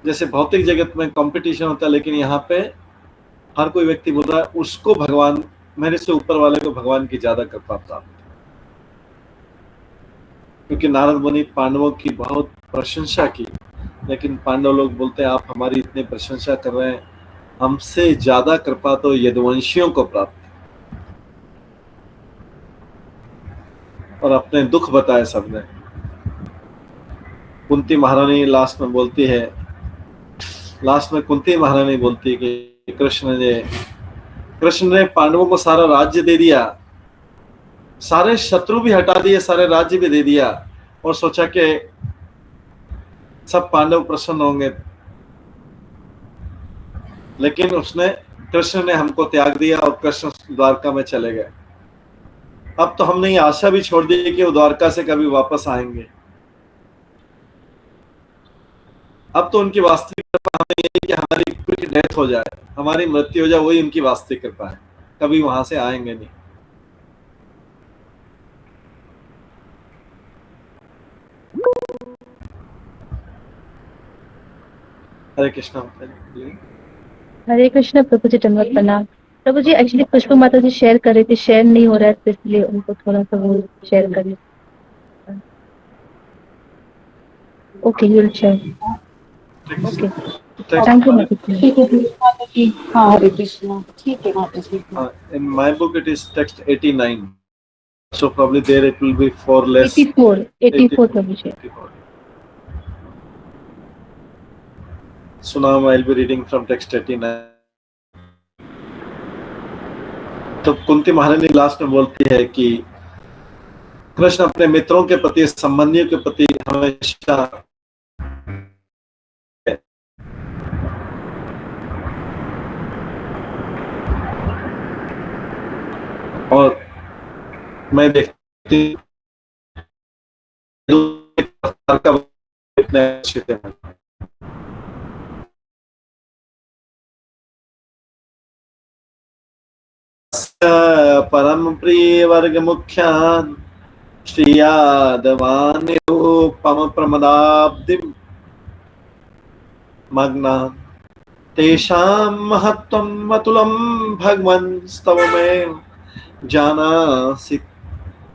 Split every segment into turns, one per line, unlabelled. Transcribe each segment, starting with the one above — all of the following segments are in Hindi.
जैसे भौतिक जगत में कंपटीशन होता है, लेकिन यहाँ पे हर कोई व्यक्ति बोल रहा है उसको भगवान, मेरे से ऊपर वाले को भगवान की ज्यादा कृपा प्राप्त, क्योंकि नारद मुनि पांडवों की बहुत प्रशंसा की, लेकिन पांडव लोग बोलते हैं आप हमारी इतनी प्रशंसा कर रहे हैं, हमसे ज्यादा कृपा तो यदुवंशियों को प्राप्त। और अपने दुख बताए सबने। कुंती महारानी लास्ट में बोलती है, लास्ट में कुंती महारानी बोलती है कि कृष्ण ने पांडवों को सारा राज्य दे दिया, सारे शत्रु भी हटा दिए, सारे राज्य भी दे दिया, और सोचा कि सब पांडव प्रसन्न होंगे, लेकिन कृष्ण ने हमको त्याग दिया और कृष्ण द्वारका में चले गए। अब तो हमने ये आशा भी छोड़ दी कि वो द्वारका से कभी वापस आएंगे। अब तो उनकी वास्तविक कृपा हमें ये है कि हमारी क्विक डेथ हो जाए, हमारी मृत्यु हो जाए, वही उनकी वास्तविक कृपा है, कभी वहां से आएंगे नहीं। हरे कृष्णा।
हरे कृष्ण प्रभु जी, धन्यवाद प्रणाम। प्रभु जी एक्चुअली पुष्पा माता जी शेयर कर रही थी, शेयर नहीं हो रहा है तो इसलिए उनको थोड़ा सा वो शेयर करें। Okay, you will share. Okay, thank you माता जी।
हाँ हरे कृष्णा, ठीक है माता जी।
In my book it is text 89, so probably there it will be 4 less.
84 Prabhu ji.
So now I'll be reading from text 89. तो कुंती महारानी लास्ट में बोलती है कि कृष्ण अपने मित्रों के प्रति, संबंधियों के प्रति हमेशा और मैं देखती इतने अच्छे थे। परम प्रिय वर्ग मुख्यान श्रीयादवान्योपम प्रमदाब्धिम मग्नान् तेषां महत्त्वम् अतुलं भगवन् स्तवमेव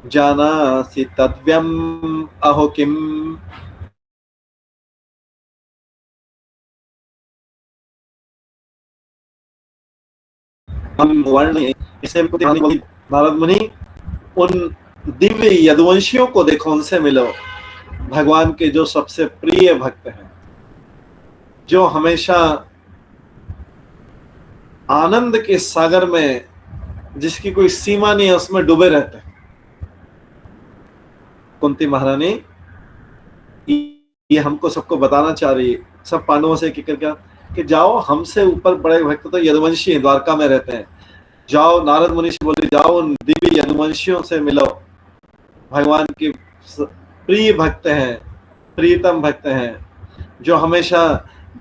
जानासि तद्व्यम् अहो किम्। हम वर्णिए इसे नारद मुनि उन दिव्य यदुवंशियों को देखो, उनसे मिलो, भगवान के जो सबसे प्रिय भक्त हैं, जो हमेशा आनंद के सागर में, जिसकी कोई सीमा नहीं है, उसमें डूबे रहते हैं। कुंती महारानी ये हमको सबको बताना चाह रही है, सब पांडवों से कि जाओ, हमसे ऊपर बड़े भक्त तो यदुवंशी द्वारका में रहते हैं, जाओ। नारद मुनि से बोले जाओ उन दिव्य यदुवंशियों से मिलो, भगवान के प्रिय भक्त हैं, प्रियतम भक्त हैं, जो हमेशा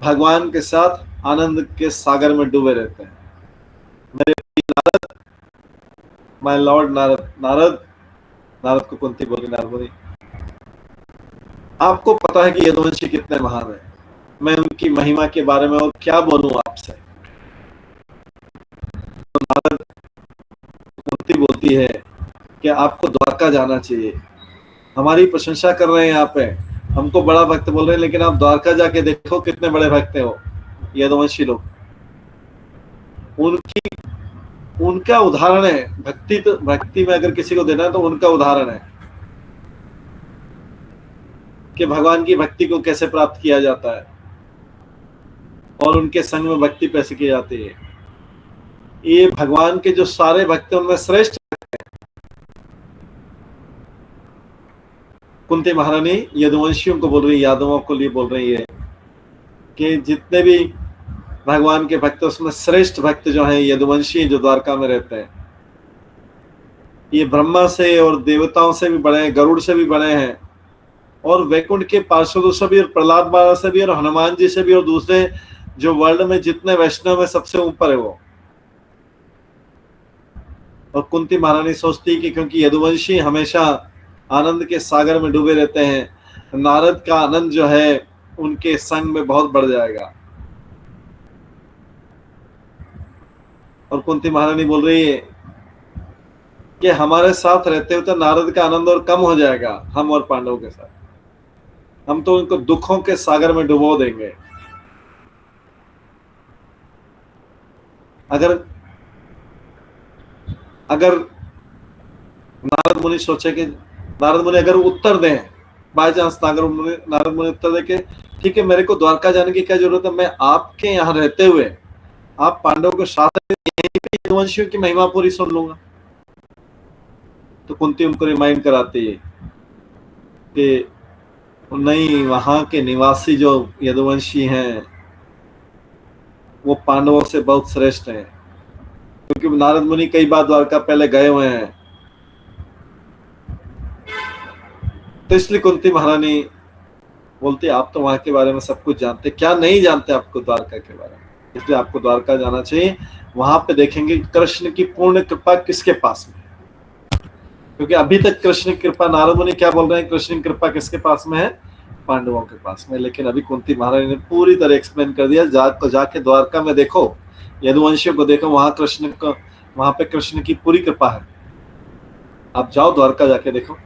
भगवान के साथ आनंद के सागर में डूबे रहते हैं। मेरे नारद, माय लॉर्ड नारद को कुंती बोली, नारद मुनि आपको पता है कि यदुवंशी कितने महान है, मैं उनकी महिमा के बारे में और क्या बोलूं आपसे। तो नारद कुंती बोलती है कि आपको द्वारका जाना चाहिए, हमारी प्रशंसा कर रहे हैं यहाँ पे, हमको बड़ा भक्त बोल रहे हैं, लेकिन आप द्वारका जाके देखो कितने बड़े भक्त हो यदुवंशी लोग। उनका उदाहरण है, भक्ति में अगर किसी को देना है तो उनका उदाहरण है कि भगवान की भक्ति को कैसे प्राप्त किया जाता है और उनके संग में भक्ति कैसे की जाती है। ये भगवान के जो सारे भक्त हैं उनमें श्रेष्ठ भक्त हैं। कुंती महारानी यदुवंशियों को बोल रही है, यादवों को लिए बोल रही है कि जितने भी भगवान के भक्त, उसमें श्रेष्ठ भक्त जो हैं यदुवंशी, जो द्वारका में रहते हैं। ये ब्रह्मा से और देवताओं से भी बड़े हैं, गरुड़ से भी बड़े हैं, और वैकुंठ के पार्षदों से भी, और प्रहलाद महाराज से भी, और हनुमान जी से भी, और दूसरे जो वर्ल्ड में जितने वैष्णव है सबसे ऊपर है वो। और कुंती महारानी सोचती कि क्योंकि यदुवंशी हमेशा आनंद के सागर में डूबे रहते हैं, नारद का आनंद जो है उनके संग में बहुत बढ़ जाएगा। और कुंती महारानी बोल रही है कि हमारे साथ रहते हुए तो नारद का आनंद और कम हो जाएगा, हम और पांडवों के साथ, हम तो उनको दुखों के सागर में डुबो देंगे। अगर अगर नारद मुनि सोचे कि नारद मुनि अगर उत्तर दें, बाय चांस नारद मुनि उत्तर दे के ठीक है, मेरे को द्वारका जाने की क्या जरूरत है, मैं आपके यहाँ रहते हुए आप पांडवों के साथ यहीं पे यदुवंशियों की महिमा पूरी सुन लूंगा। तो कुंती उनको रिमाइंड कराती है कि नहीं, वहां के निवासी जो यदुवंशी हैं वो पांडवों से बहुत श्रेष्ठ हैं, क्योंकि नारद मुनि कई बार द्वारका पहले गए हुए हैं। तो इसलिए कुंती महारानी बोलती आप तो वहां के बारे में सब कुछ जानते, क्या नहीं जानते आपको द्वारका के बारे में, इसलिए आपको द्वारका जाना चाहिए। वहां पे देखेंगे कृष्ण की पूर्ण कृपा किसके पास में है, क्योंकि अभी तक कृष्ण की कृपा, नारद मुनि क्या बोल रहे हैं, कृष्ण की कृपा किसके पास में है, पांडवों के पास में। लेकिन अभी कुंती महारानी ने पूरी तरह एक्सप्लेन कर दिया, जाके द्वारका में देखो, यदुवंशियों को देखो, वहां पे कृष्ण की पूरी कृपा है, आप जाओ द्वारका जाके देखो।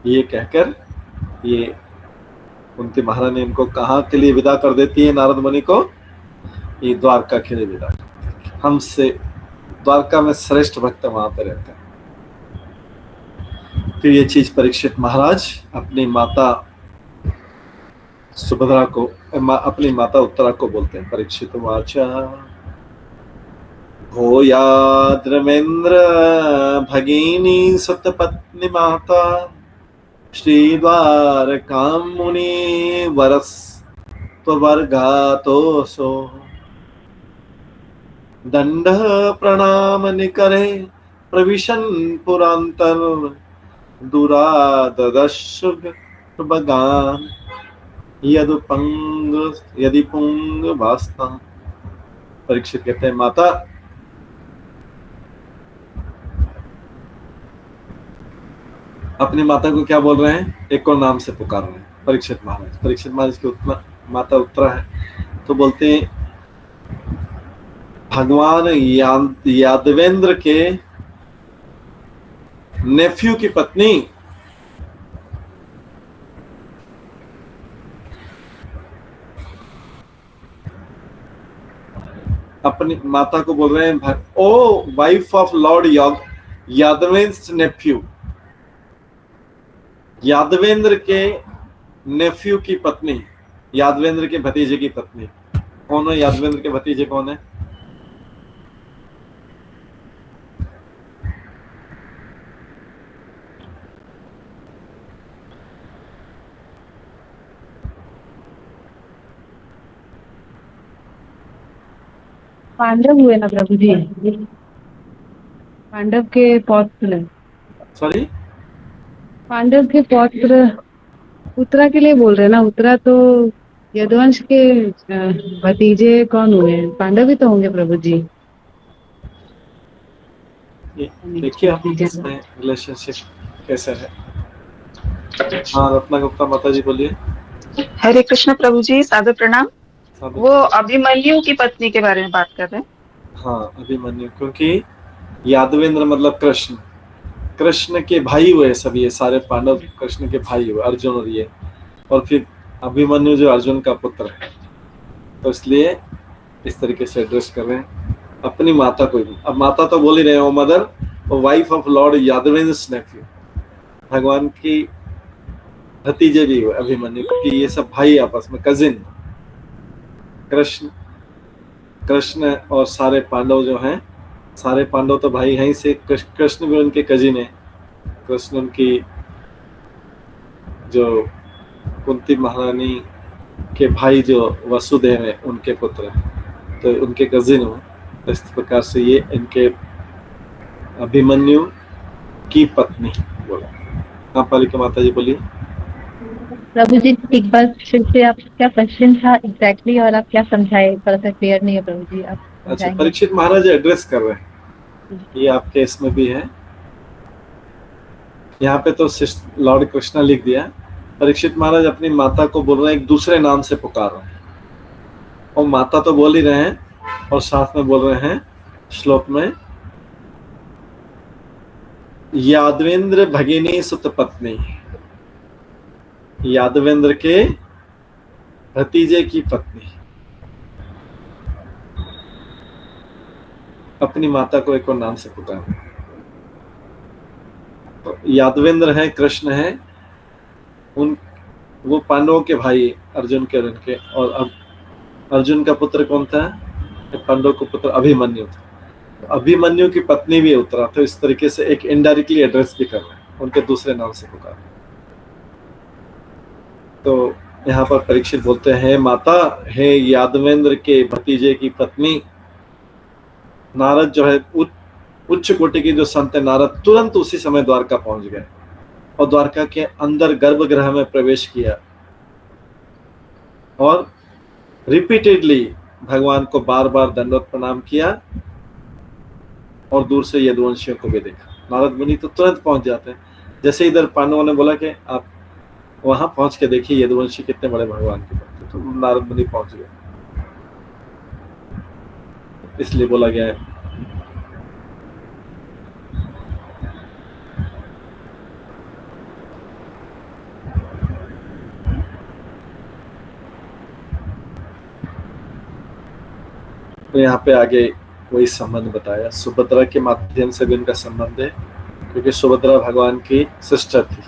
ये कहकर ये कुंती महारानी इनको कहाँ के लिए विदा कर देती है, नारद मुनि को, ये द्वारका के लिए विदा करती है। हमसे द्वारका में श्रेष्ठ भक्त वहां पे रहते हैं। फिर ये चीज परीक्षित महाराज अपनी माता सुभद्रा को, अपनी माता उत्तरा को बोलते हैं। परीक्षित वाचा भूया द्रमेंद्र भगिनी सतपत्नी माता श्री द्वारकाम मुनि वरस त्वर्घातोसो दंड प्रणाम निकरे प्रविशन पुरांतर दुराददश बगान यदि पुंग भास्ता। परीक्षित कहते हैं माता, अपनी माता को क्या बोल रहे हैं, एक और नाम से पुकार रहे हैं परीक्षित महाराज। परीक्षित महाराज की माता उत्तरा है, तो बोलते हैं भगवान यादवेंद्र के नेफ्यू की पत्नी अपनी माता को बोल रहे हैं, O wife of Lord Yadavendra nephew, Yadavendra के नेफ्यू की पत्नी, यादवेंद्र के भतीजे की पत्नी। कौन है यादवेंद्र के भतीजे, कौन है?
पांडव हुए ना प्रभु जी, पांडव के पौत्र,
सॉरी,
पांडव के पौत्र उत्तरा के लिए बोल रहे हैं ना। उत्तरा तो यदुवंश के भतीजे कौन हुए, पांडव ही तो होंगे प्रभु जी।
देखिए आप इसमें रिलेशनशिप कैसे है। हाँ रत्ना गुप्ता माता जी बोलिए।
हरे कृष्ण प्रभु जी, सादर प्रणाम।
साधु।
वो अभिमन्यु की पत्नी के बारे में बात कर रहे हैं।
हाँ अभिमन्यु, क्योंकि यादवेंद्र मतलब कृष्ण, कृष्ण के भाई हुए सब, ये सारे पांडव कृष्ण के भाई हुए, अर्जुन और ये, और फिर अभिमन्यु जो अर्जुन का पुत्र है, तो इसलिए इस तरीके से एड्रेस कर रहे हैं अपनी माता को। अब माता तो बोल ही रहे हो, मदर और wife of Lord Yadavendra nephew, भगवान की भतीजे भी हुए अभिमन्यु, क्योंकि ये सब भाई आपस में, कजिन। कृष्ण और सारे पांडव जो हैं, सारे पांडव तो भाई हैं से, कृष्ण भी उनके कजिन है। कृष्ण उनकी जो कुंती महारानी के भाई जो वसुदेव है उनके पुत्र, तो उनके कजिन हो। इस प्रकार से ये इनके अभिमन्यु की पत्नी बोला। हाँ पालिका माता जी बोलिए।
प्रभु जी एक बार फिर से आप क्या क्वेश्चन था एग्जैक्टली, और आप क्या समझाए, थोड़ा सा क्लियर नहीं है प्रभु जी, आप
अच्छा,
समझाएंगे?
परीक्षित महाराज एड्रेस कर रहे हैं, ये आपके इसमें भी है। यहाँ पे तो लॉर्ड कृष्णा लिख दिया, परीक्षित महाराज अपनी माता को बोल रहे हैं, एक दूसरे नाम से पुकार रहे हैं, और माता तो बोल ही रहे हैं और साथ में बोल रहे हैं श्लोक में, यादवेंद्र भगिनी सुत पत्नी, यादवेंद्र के भतीजे की पत्नी। अपनी माता को एक और नाम से पुकारा। तो यादवेंद्र है, कृष्ण है, उन वो पांडवों के भाई अर्जुन के, उनके, और अब अर्जुन का पुत्र कौन था? पांडव का पुत्र अभिमन्यु था। अभिमन्यु की पत्नी भी उतरा, तो इस तरीके से एक इनडायरेक्टली एड्रेस भी कर रहे हैं, उनके दूसरे नाम से पुकार। तो यहाँ पर परीक्षित बोलते हैं, माता है यादवेंद्र के भतीजे की पत्नी। नारद जो है उच्च कोटि की जो संत है नारद, तुरंत उसी समय द्वारका पहुंच गए और द्वारका के अंदर गर्भगृह में प्रवेश किया और रिपीटेडली भगवान को बार बार दंडवत प्रणाम किया और दूर से यदुवंशियों को भी देखा। नारद मुनि तो तुरंत पहुंच जाते हैं। जैसे इधर पांडवों ने बोला कि आप वहां पहुंच के देखिए यदुवंशी कितने बड़े भगवान के भक्त, तो नारद मुनि पहुंच गए, इसलिए बोला गया है। तो यहाँ पे आगे वही संबंध बताया, सुभद्रा के माध्यम से भी उनका संबंध है, क्योंकि सुभद्रा भगवान की सिस्टर थी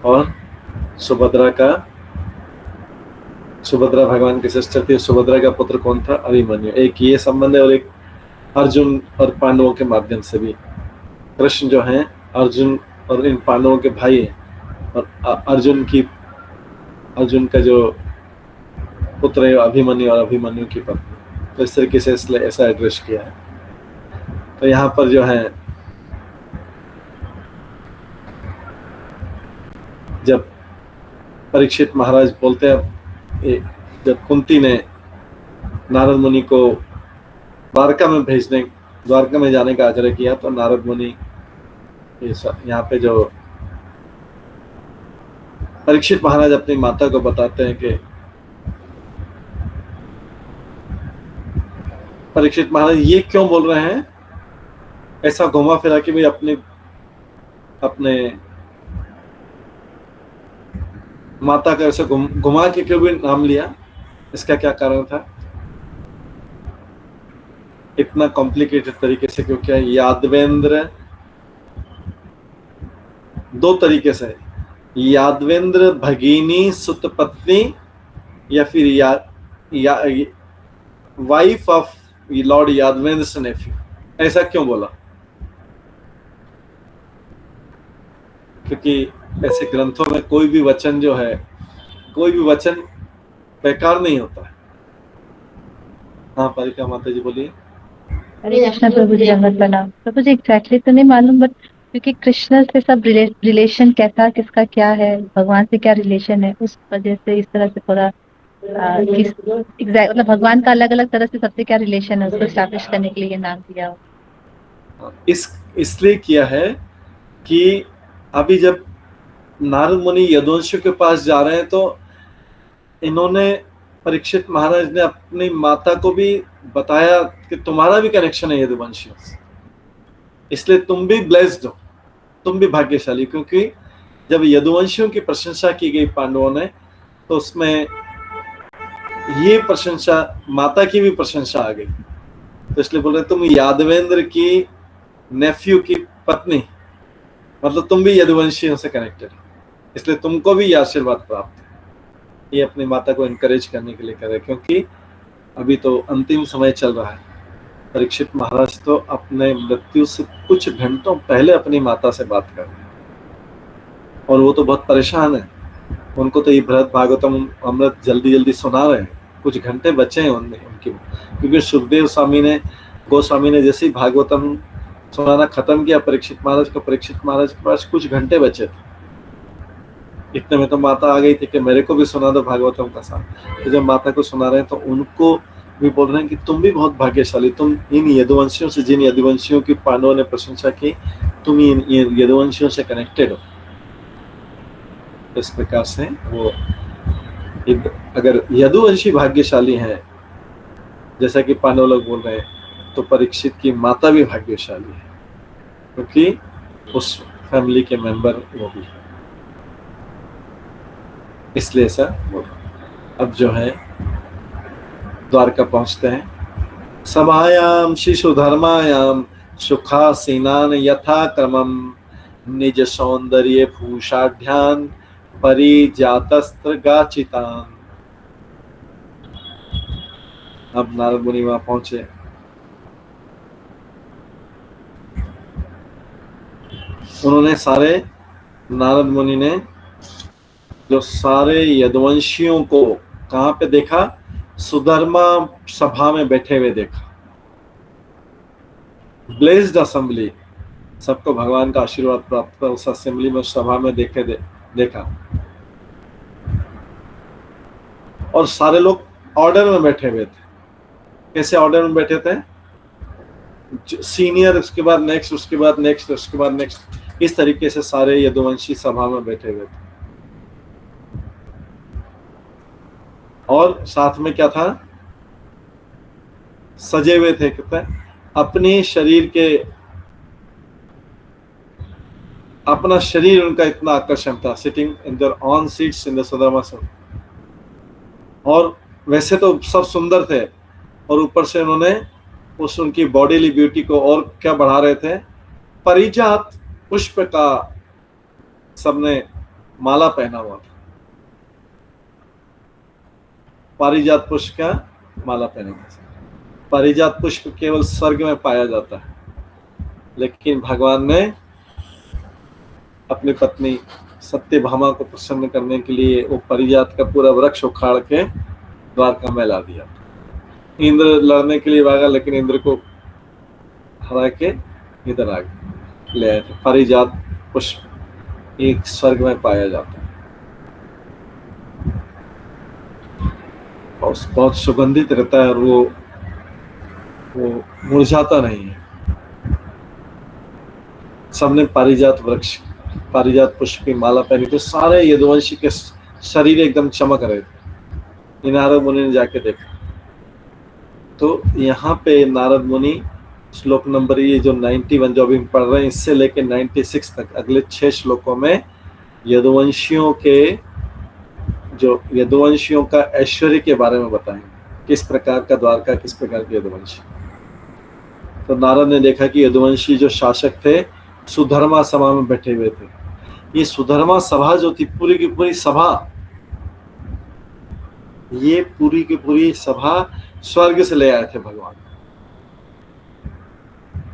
और सुभद्रा भगवान की सिस्टर थी। सुभद्रा का पुत्र कौन था? अभिमन्यु। एक ये संबंध है और एक अर्जुन और पांडवों के माध्यम से भी। कृष्ण जो हैं अर्जुन और इन पांडवों के भाई हैं, और अर्जुन का जो पुत्र है अभिमन्यु और अभिमन्यु की पत्नी। तो इस तरीके से इसलिए ऐसा एड्रेस किया है। तो यहाँ पर जो है जब परीक्षित महाराज बोलते हैं, जब कुंती ने नारद मुनि को द्वारका में जाने का आग्रह किया, तो नारद मुनि यहाँ पे जो परीक्षित महाराज अपनी माता को बताते हैं कि परीक्षित महाराज ये क्यों बोल रहे हैं, ऐसा घुमा फिरा के भी अपने माता का ऐसे घुमा के क्यों भी नाम लिया, इसका क्या कारण था? इतना कॉम्प्लिकेटेड तरीके से क्यों किया? यादवेंद्र दो तरीके से, यादवेंद्र भगिनी सुत पत्नी या फिर वाइफ ऑफ लॉर्ड यादवेंद्र से नेफ्यू, ऐसा क्यों बोला? क्योंकि ऐसे ग्रंथों में कोई भी वचन बेकार नहीं होता है। हाँ परिका माता जी बोलिए।
हरे कृष्णा प्रभु जी, अंगद प्रणाम। प्रभु जी एग्जैक्टली तो नहीं मालूम, बट क्योंकि कृष्ण से सब रिलेशन कैसा किसका क्या है, भगवान से क्या रिलेशन है, उस वजह से इस तरह से थोड़ा मतलब भगवान का अलग अलग तरह से सबसे क्या रिलेशन है उसको स्टैब्लिश करने के लिए ये नाम दिया हो।
इसलिए किया है कि अभी जब नारद मुनि यदुवंशियों के पास जा रहे हैं, तो इन्होंने परीक्षित महाराज ने अपनी माता को भी बताया कि तुम्हारा भी कनेक्शन है यदुवंशियों से, इसलिए तुम भी ब्लेस्ड हो, तुम भी भाग्यशाली। क्योंकि जब यदुवंशियों की प्रशंसा की गई पांडवों ने, तो उसमें ये प्रशंसा माता की भी प्रशंसा आ गई, तो इसलिए बोल रहे तुम यादवेंद्र की नेफ्यू की पत्नी, मतलब तुम भी यदुवंशियों से कनेक्टेड, इसलिए तुमको भी ये आशीर्वाद प्राप्त है। ये अपनी माता को एनकरेज करने के लिए कर रहे, क्योंकि अभी तो अंतिम समय चल रहा है। परीक्षित महाराज तो अपने मृत्यु से कुछ घंटों पहले अपनी माता से बात कर रहे हैं, और वो तो बहुत परेशान है। उनको तो ये बृहद भागवतम अमृत जल्दी जल्दी सुना रहे हैं, कुछ घंटे बचे हैं उनकी, क्योंकि सुखदेव गोस्वामी ने जैसे ही भागवतम सुनाना खत्म किया परीक्षित महाराज के पास कुछ घंटे बचे थे। इतने में तो माता आ गई थी कि मेरे को भी सुना दो भागवतम का साथ। तो जब माता को सुना रहे हैं, तो उनको भी बोल रहे हैं कि तुम भी बहुत भाग्यशाली, तुम इन यदुवंशियों से, जिन यदुवंशियों की पांडवों ने प्रशंसा की, तुम इन यदुवंशियों से कनेक्टेड हो। इस प्रकार से वो अगर यदुवंशी भाग्यशाली हैं, जैसा कि पांडव लोग बोल रहे हैं, तो परीक्षित की माता भी भाग्यशाली है, क्योंकि उस फैमिली के मेंबर वो भी है, इसलिए ऐसा बोल रहा हूं। अब जो है द्वारका पहुंचते हैं। सभायाम शिशु धर्मायाम सुखासीनान यथा क्रमम निज सौंदर्य भूषाढ्यान परिजातस्त्र गाचितान। अब नारद मुनि वहां पहुंचे। उन्होंने सारे, नारद मुनि ने जो सारे यदुवंशियों को कहां पे देखा? सुधर्मा सभा में बैठे हुए देखा। ब्लेस्ड असेंबली, सबको भगवान का आशीर्वाद प्राप्त उस असेंबली में, सभा में देखा। और सारे लोग ऑर्डर में बैठे हुए थे। कैसे ऑर्डर में बैठे थे? सीनियर, उसके बाद नेक्स्ट, उसके बाद नेक्स्ट, उसके बाद नेक्स्ट, इस तरीके से सारे यदुवंशी सभा में बैठे हुए थे। और साथ में क्या था? सजे हुए थे। कहते हैं अपने शरीर के, अपना शरीर उनका इतना आकर्षण था। Sitting in their on seats in the Sudharma सभा। और वैसे तो सब सुंदर थे, और ऊपर से उन्होंने उस उनकी बॉडीली ब्यूटी को और क्या बढ़ा रहे थे? परिजात पुष्प का सबने माला पहना हुआ था। पारिजात पुष्प का माला पहने हुए। पारिजात पुष्प केवल स्वर्ग में पाया जाता है, लेकिन भगवान ने अपनी पत्नी सत्यभामा को प्रसन्न करने के लिए वो पारिजात का पूरा वृक्ष उखाड़ के द्वारका में ला दिया। इंद्र लड़ने के लिए भागा, लेकिन इंद्र को हरा के इधर आ ले आए थे। पारिजात पुष्प एक स्वर्ग में पाया जाता है, बहुत सुगंधित रहता है, और वो मुरझाता नहीं है। सबने पारिजात वृक्ष, पारिजात पुष्प की माला पहनी, तो सारे यदुवंशी के शरीर एकदम चमक रहे थे। नारद मुनि ने जाके देखा, तो यहाँ पे नारद मुनि श्लोक नंबर ये जो 91 जो अभी हम पढ़ रहे हैं, इससे लेके 96 तक अगले 6 श्लोकों में यदुवंशियों का ऐश्वर्य के बारे में बताएंगे। किस प्रकार का द्वारका, किस प्रकार के यदुवंशी। तो नारद ने देखा कि यदुवंशी जो शासक थे सुधर्मा सभा में बैठे हुए थे। ये सुधर्मा सभा जो थी, पूरी की पूरी सभा, ये पूरी की पूरी सभा स्वर्ग से ले आए थे भगवान।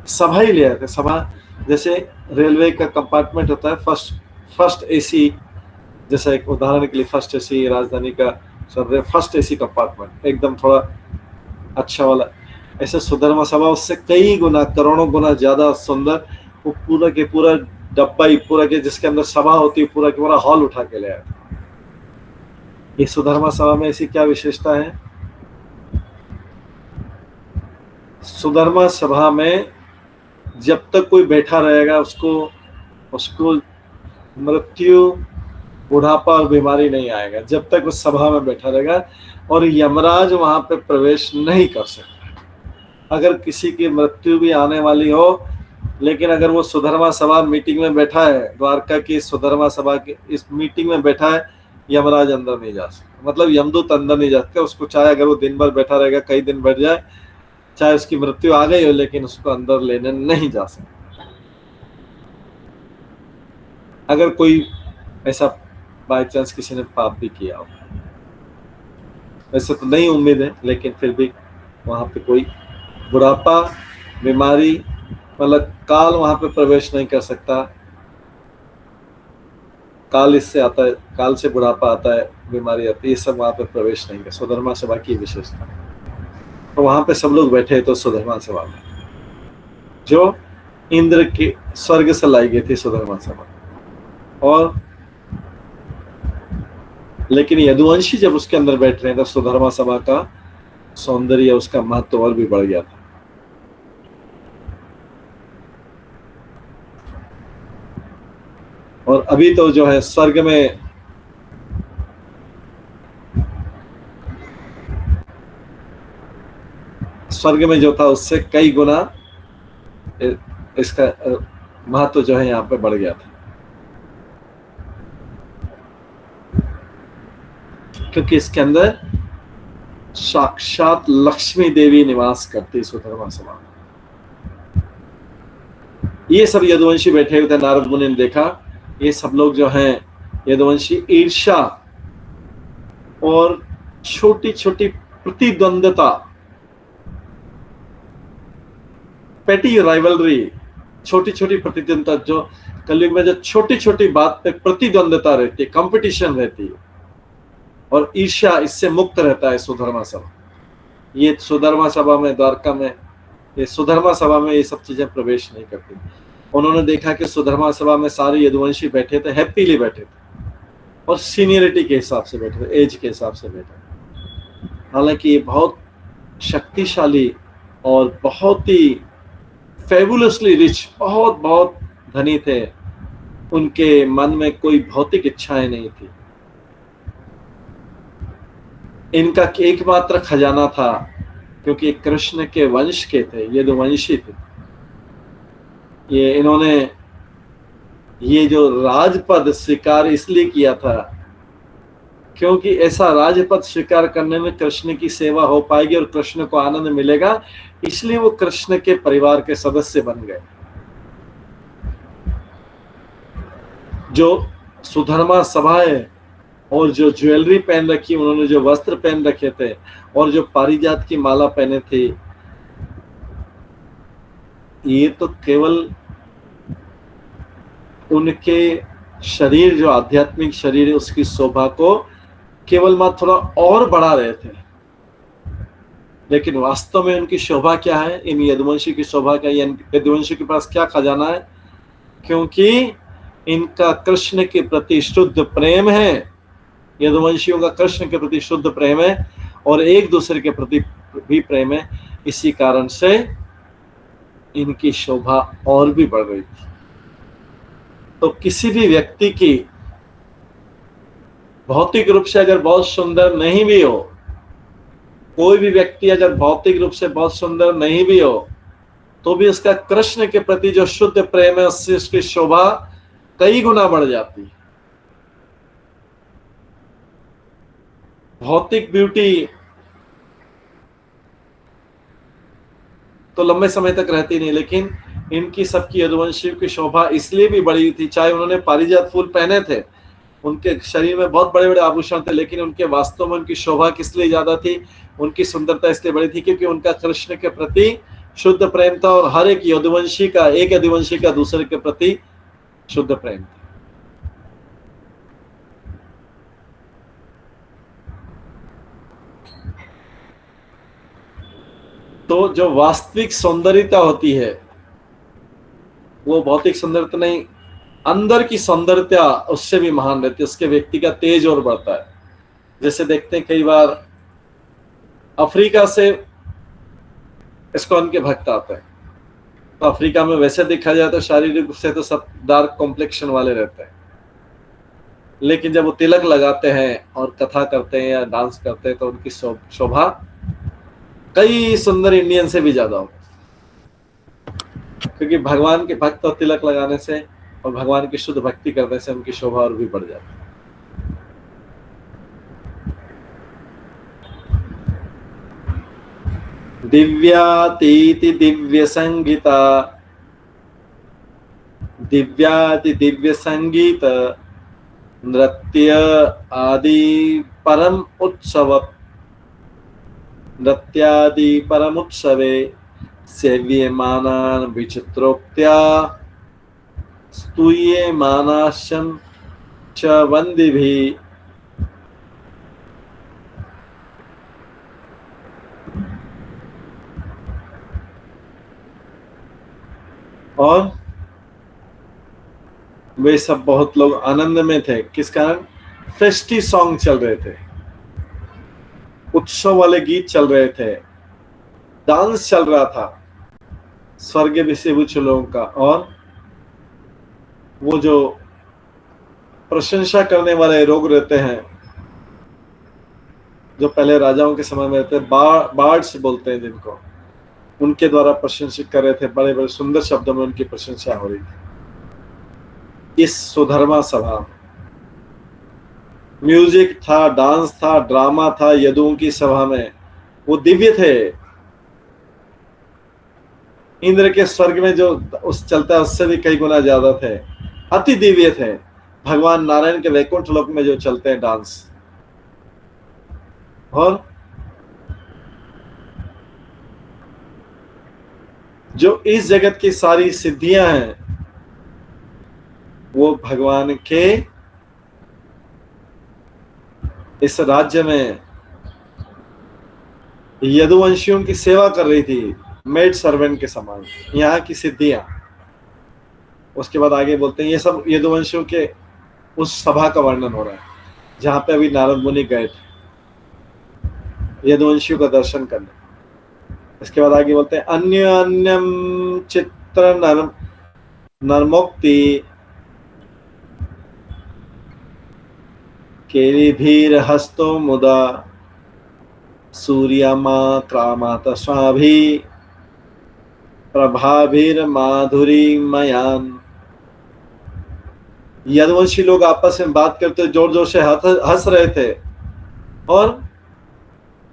सभा ही ले आए थे। सभा जैसे रेलवे का कंपार्टमेंट होता है, फर्स्ट एसी, जैसा एक उदाहरण के लिए फर्स्ट एसी राजधानी का फर्स्ट एसी कंपार्टमेंट एकदम थोड़ा अच्छा वाला, ऐसे सुधर्मा सभा उससे कई गुना, करोड़ों गुना ज्यादा सुंदर। वो पूरा के पूरा डब्बा ही, पूरा के जिसके अंदर सभा होती है, पूरा के पूरा हॉल उठा के ले आए। ये सुधर्मा सभा में ऐसी क्या विशेषता है? सुधर्मा सभा में जब तक कोई बैठा रहेगा, उसको मृत्यु, बुढ़ापा और बीमारी नहीं आएगा, जब तक उस सभा में बैठा रहेगा। और यमराज वहां पे प्रवेश नहीं कर सकता। अगर किसी की मृत्यु भी आने वाली हो, लेकिन अगर वो सुधर्मा सभा मीटिंग में बैठा है, द्वारका की सुधर्मा सभा की इस मीटिंग में बैठा है, यमराज अंदर नहीं जा सकता। मतलब यमदूत अंदर नहीं जा सकते। उसको चाहे अगर वो दिन भर बैठा रहेगा, कई दिन बैठ जाए, चाहे उसकी मृत्यु आ गई हो, लेकिन उसको अंदर लेने नहीं जा सकता। अगर कोई ऐसा बाय चांस किसी ने पाप भी किया हो, वैसे तो नहीं उम्मीद है, लेकिन फिर भी वहां पे कोई बुढ़ापा, बीमारी, मतलब काल वहां पे प्रवेश नहीं कर सकता। काल इससे आता है, काल से बुढ़ापा आता है, बीमारी आती है, ये सब वहां पे प्रवेश नहीं कर। सुधर्मा सभा की विशेषता। तो वहां पे सब लोग बैठे तो सुधर्मा सभा में, जो इंद्र के स्वर्ग से लाई गई थी सुधर्मा सभा। और लेकिन यदुवंशी जब उसके अंदर बैठ रहे हैं, तब सुधर्मा सभा का सौंदर्य, उसका महत्व और भी बढ़ गया था। और अभी तो जो है स्वर्ग में स्वर्ग में जो था उससे कई गुना इसका महत्व जो है यहाँ पे बढ़ गया था, क्योंकि इसके अंदर साक्षात लक्ष्मी देवी निवास करती सुधर्मा सभा में। ये सब यदुवंशी बैठे हुए थे। नारद मुनि ने देखा ये सब लोग जो हैं यदुवंशी ईर्ष्या और छोटी छोटी प्रतिद्वंदता, पेटी राइवलरी, छोटी छोटी प्रतिद्वंदता, जो कलयुग में जो छोटी छोटी बात पे प्रतिद्वंदता रहती है, कंपटीशन रहती है और ईर्ष्या, इससे मुक्त रहता है सुधर्मा सभा। ये सुधर्मा सभा में, द्वारका में, ये सुधर्मा सभा में ये सब चीजें प्रवेश नहीं करती। उन्होंने देखा कि सुधर्मा सभा में सारे यदुवंशी बैठे थे, हैप्पीली बैठे थे और सीनियरिटी के हिसाब से बैठे थे, एज के हिसाब से बैठे थे। हालांकि ये बहुत शक्तिशाली और बहुत ही फेबुलसली रिच, बहुत बहुत धनी थे। उनके मन में कोई भौतिक इच्छाएं नहीं थी। इनका एकमात्र खजाना था, क्योंकि कृष्ण के वंश के थे, यदुवंशी थे। ये इन्होंने ये जो राजपद स्वीकार इसलिए किया था क्योंकि ऐसा राजपद स्वीकार करने में कृष्ण की सेवा हो पाएगी और कृष्ण को आनंद मिलेगा, इसलिए वो कृष्ण के परिवार के सदस्य बन गए। जो सुधर्मा सभा है और जो ज्वेलरी पहन रखी, उन्होंने जो वस्त्र पहन रखे थे और जो पारिजात की माला पहने थे, ये तो केवल उनके शरीर, जो आध्यात्मिक शरीर है, उसकी शोभा को केवल मात्र थोड़ा और बढ़ा रहे थे। लेकिन वास्तव में उनकी शोभा क्या है? इन यदुवंशी की शोभा क्या है? यदुवंशी के पास क्या खजाना है? क्योंकि इनका कृष्ण के प्रति शुद्ध प्रेम है। यदुवंशियों का कृष्ण के प्रति शुद्ध प्रेम है और एक दूसरे के प्रति भी प्रेम है। इसी कारण से इनकी शोभा और भी बढ़ रही थी। तो किसी भी व्यक्ति की भौतिक रूप से अगर बहुत सुंदर नहीं भी हो, कोई भी व्यक्ति अगर भौतिक रूप से बहुत सुंदर नहीं भी हो, तो भी उसका कृष्ण के प्रति जो शुद्ध प्रेम है, उससे उसकी शोभा कई गुना बढ़ जाती है। भौतिक ब्यूटी तो लंबे समय तक रहती नहीं, लेकिन इनकी सबकी यदुवंशियों की शोभा इसलिए भी बढ़ी थी। चाहे उन्होंने पारिजात फूल पहने थे, उनके शरीर में बहुत बड़े बड़े आभूषण थे, लेकिन उनके वास्तव में उनकी शोभा किस लिए ज्यादा थी? उनकी सुंदरता इसलिए बड़ी थी क्योंकि उनका कृष्ण के प्रति शुद्ध प्रेम था और हर एक यदुवंशी का दूसरे के प्रति शुद्ध प्रेम था। तो जो वास्तविक सौंदर्यता होती है वो भौतिक सौंदर्यता नहीं, अंदर की सौंदर्यता उससे भी महान रहती है। उसके व्यक्ति का तेज और बढ़ता है। जैसे देखते हैं कई बार अफ्रीका से इस्कॉन के भक्त आते हैं, तो अफ्रीका में वैसे देखा जाए तो शारीरिक रूप से तो सब डार्क कॉम्प्लेक्शन वाले रहते हैं, लेकिन जब वो तिलक लगाते हैं और कथा करते हैं या डांस करते हैं तो उनकी शोभा कई सुंदर इंडियन से भी ज्यादा हो, क्योंकि भगवान के भक्त और तिलक लगाने से और भगवान की शुद्ध भक्ति करने से उनकी शोभा और भी बढ़ जाती है। दिव्यातीति दिव्य संगीता, दिव्याति दिव्य संगीत, नृत्य आदि परम उत्सव, नृत्यादि परम उत्सवे सेव्यमानान् विचित्रोक्त्या स्तूयमानाश्च च वन्दिभिः। और वे सब बहुत लोग आनंद में थे। किस कारण? फेस्टिव सॉन्ग चल रहे थे, उत्सव वाले गीत चल रहे थे, डांस चल रहा था स्वर्ग विषय लोगों का। और वो जो प्रशंसा करने वाले लोग रहते हैं, जो पहले राजाओं के समय में रहते हैं, बार्ड्स बोलते हैं जिनको, उनके द्वारा प्रशंसित कर रहे थे, बड़े बड़े सुंदर शब्दों में उनकी प्रशंसा हो रही थी इस सुधर्मा सभा। म्यूजिक था, डांस था, ड्रामा था यदुओं की सभा में, वो दिव्य थे। इंद्र के स्वर्ग में जो उस चलता है उससे भी कई गुना ज्यादा थे, अति दिव्य थे। भगवान नारायण के वैकुंठ लोक में जो चलते हैं डांस, और जो इस जगत की सारी सिद्धियां हैं वो भगवान के इस राज्य में यदुवंशियों की सेवा कर रही थी, मेड सर्वेंट के समान, यहाँ की सिद्धियां। उसके बाद आगे बोलते हैं ये सब यदुवंशियों के उस सभा का वर्णन हो रहा है जहां पे अभी नारद मुनि गए थे यदुवंशियों का दर्शन करने। इसके बाद आगे बोलते हैं अन्य अन्यम चित्र नरमोक्ति केलिभीर हस्तो मुदा सूर्यमा क्रामात स्वाभि प्रभाभीर माधुरी मयान। यदुवंशी लोग आपस में बात करते जोर जोर से हंस रहे थे और